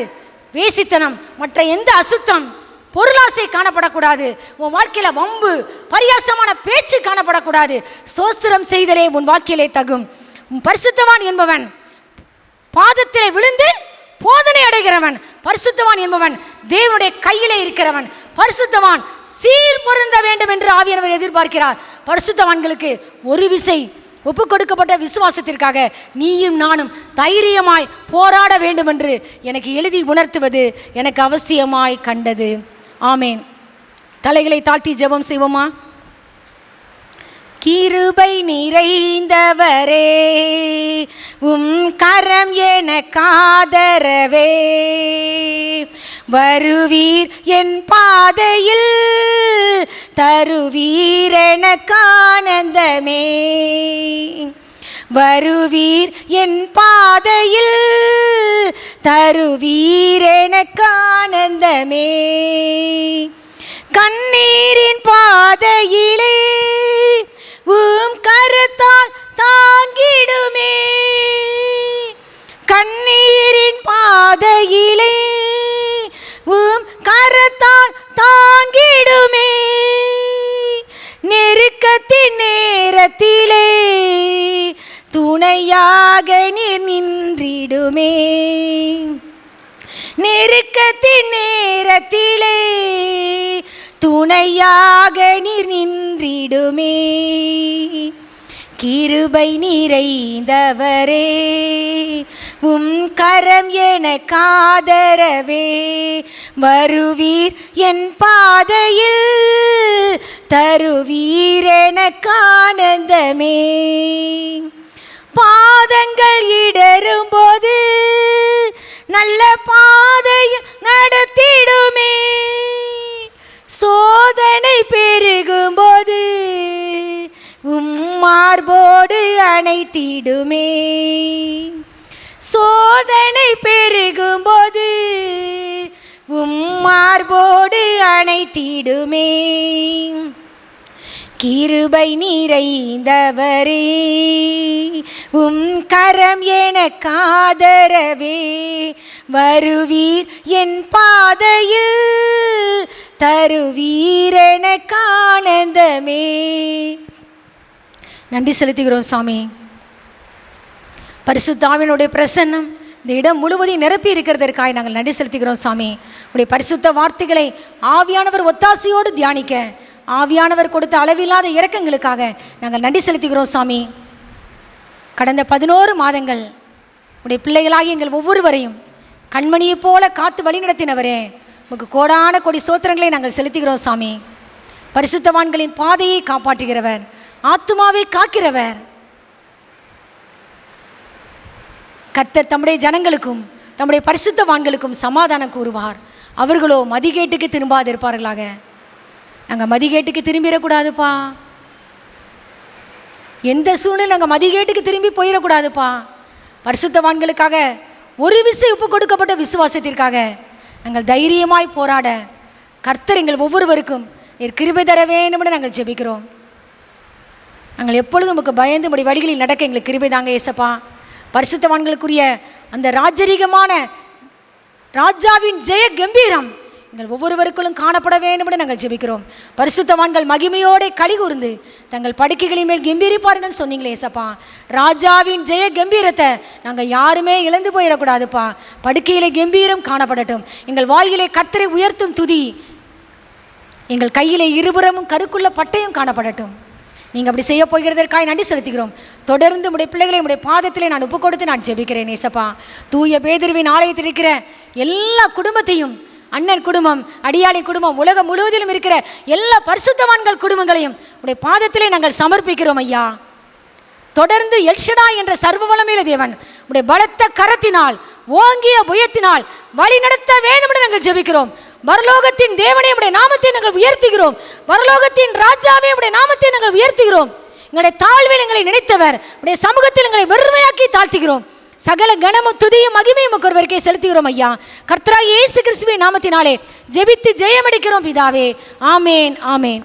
வேசித்தனம், மற்ற எந்த அசுத்தம், பொருளாசை காணப்படக்கூடாது. உன் வாழ்க்கையில் வம்பு, பரியாசமான பேச்சு காணப்படக்கூடாது. சோஸ்திரம் செய்தலே உன் வாழ்க்கையிலே தகும். பரிசுத்தவான் என்பவன் பாதத்திலே விழுந்து போதனை அடைகிறவன். பரிசுத்தவான் என்பவன் தேவனுடைய கையிலே இருக்கிறவன். பரிசுத்தவான் சீர் பொருந்த வேண்டும் என்று ஆவியானவர் எதிர்பார்க்கிறார். பரிசுத்தவான்களுக்கு ஒரு விசை ஒப்பு கொடுக்கப்பட்ட விசுவாசத்திற்காக நீயும் நானும் தைரியமாய் போராட வேண்டும் என்று எனக்கு எழுதி உணர்த்துவது எனக்கு அவசியமாய் கண்டது. ஆமேன். தலைகளை தாழ்த்தி ஜெபம் செய்வோமா? கிருபை நிறைந்தவரே, கரம் எனக்காதரவே, வருவீர் என் பாதையில், தருவீர் எனக்கானந்தமே. வருவீர் என் பாதையில், தருவீர் எனக்கானந்தமே. கண்ணீரின் பாதையிலே கரத்தால் தாங்கிடுமே. கண்ணீரின் பாதையிலே கரத்தால் தாங்கிடுமே. நெருக்கத்தின் நேரத்திலே துணையாக நீர் நின்றிடுமே. நெருக்கத்தின் நேரத்திலே துணையாக நீர் நின்றிடுமே. கிருபை நிறைந்தவரே, கரம் எனக்காதரவே, வருவீர் என் பாதையில், தருவீர் எனக்கானந்தமே. பாதங்கள் இடரும்போது நல்ல பாதையில் நடத்திடுமே. சோதனை பெருகும்போது மார்போடு அணைத்திடுமே. சோதனை பெருகும்போது மார்போடு அணைத்திடுமே. கிருபை நிறைந்தவரே, கரம் எனக்காதரவே, வருவீர் என் பாதையில், தருவீர் எனக்கானந்தமே. நன்றி செலுத்துகிறோம் சாமி. பரிசுத்த ஆவியினுடைய பிரசன்னம் இந்த இடம் முழுவதையும் நிரப்பி இருக்கிறதற்காக நாங்கள் நன்றி செலுத்துகிறோம் சாமி. உடைய பரிசுத்த வார்த்தைகளை ஆவியானவர் ஒத்தாசையோடு தியானிக்க ஆவியானவர் கொடுத்த அளவில்லாத இரக்கங்களுக்காக நாங்கள் நன்றி செலுத்துகிறோம் சாமி. கடந்த 11 மாதங்கள் உடைய பிள்ளைகளாகி எங்கள் ஒவ்வொருவரையும் கண்மணியைப் போல காத்து வழிநடத்தினவரே, உங்களுக்கு கோடான கோடி சோத்திரங்களை நாங்கள் செலுத்துகிறோம் சாமி. பரிசுத்தவான்களின் பாதையை காப்பாற்றுகிறவர், ஆத்துமாவை காக்கிறவர். கர்த்தர் தம்முடைய ஜனங்களுக்கும் தம்முடைய பரிசுத்தவான்களுக்கும் சமாதானம் கூறுவார். அவர்களோ மதிகேட்டுக்கு திரும்பாது இருப்பார்களாக. நாங்கள் மதிகேட்டுக்கு திரும்பிடக்கூடாதுப்பா. எந்த சூழ்நிலை நாங்கள் மதிகேட்டுக்கு திரும்பி போயிடக்கூடாதுப்பா. பரிசுத்தவான்களுக்காக ஒரு விசை ஒப்பு கொடுக்கப்பட்ட விசுவாசத்திற்காக நாங்கள் தைரியமாய் போராட கர்த்தர் எங்கள் ஒவ்வொருவருக்கும் நீர் கிருபை தர வேண்டும் என்று நாங்கள் ஜெபிக்கிறோம். நாங்கள் எப்பொழுதும் உங்களுக்கு பயந்து உடைய வழிகளில் நடக்க எங்களுக்கு கிருபை தாங்க ஏசப்பா. பரிசுத்தவான்களுக்குரிய அந்த ராஜரீகமான ராஜாவின் ஜெய கம்பீரம் எங்கள் ஒவ்வொருவருக்குள்ளும் காணப்பட வேண்டும் என்று நாங்கள் ஜெபிக்கிறோம். பரிசுத்தவான்கள் மகிமையோடு களி கூர்ந்து தங்கள் படுக்கைகளின் மேல் கம்பீரிப்பார்கள் சொன்னீங்களே ஏசப்பா. ராஜாவின் ஜெய கம்பீரத்தை நாங்கள் யாருமே இழந்து போயிடக்கூடாதுப்பா. படுக்கையிலே கம்பீரம் காணப்படட்டும். எங்கள் வாயிலே கர்த்தரை உயர்த்தும் துதி, எங்கள் கையிலே இருபுறமும் கருக்குள்ள பட்டையும் காணப்படட்டும். நீங்கள் அப்படி செய்ய போகிறதற்காக நன்றி செலுத்துகிறோம். தொடர்ந்து உடைய பிள்ளைகளை உடைய பாதத்திலே நான் ஒப்பு கொடுத்து நான் ஜெபிக்கிறேன் ஏசப்பா. தூய பேதுருவின் ஆலயத்தில் இருக்கிற எல்லா குடும்பத்தையும், அண்ணன் குடும்பம், அடியாளின் குடும்பம், உலகம் முழுவதிலும் இருக்கிற எல்லா பரிசுத்தவான்கள் குடும்பங்களையும் உடைய பாதத்திலே நாங்கள் சமர்ப்பிக்கிறோம் ஐயா. தொடர்ந்து எல்ஷடாய் என்ற சர்வ வல்லமையுள்ள தேவன் உடைய பலத்த கரத்தினால், ஓங்கிய புயத்தினால் வழி நடத்த வேண்டும் என்று நாங்கள் ஜெபிக்கிறோம். பரலோகத்தின் தேவனே உடைய நாமத்தை நாங்கள் உயர்த்துகிறோம். பரலோகத்தின் ராஜாவே உடைய நாமத்தை நாங்கள் உயர்த்துகிறோம். எங்களுடைய தாழ்வில் எங்களை நினைத்தவர் உடைய சமூகத்தில் எங்களை வெறுமையாக்கி தாழ்த்துகிறோம். சகல கனமும் துதியும் மகிமையும் ஒருவருக்கே செலுத்துகிறோம் ஐயா. கர்த்தராகிய இயேசு கிறிஸ்துவின் நாமத்தினாலே ஜெபித்து ஜெயமடிக்கிறோம் பிதாவே. ஆமேன், ஆமேன்.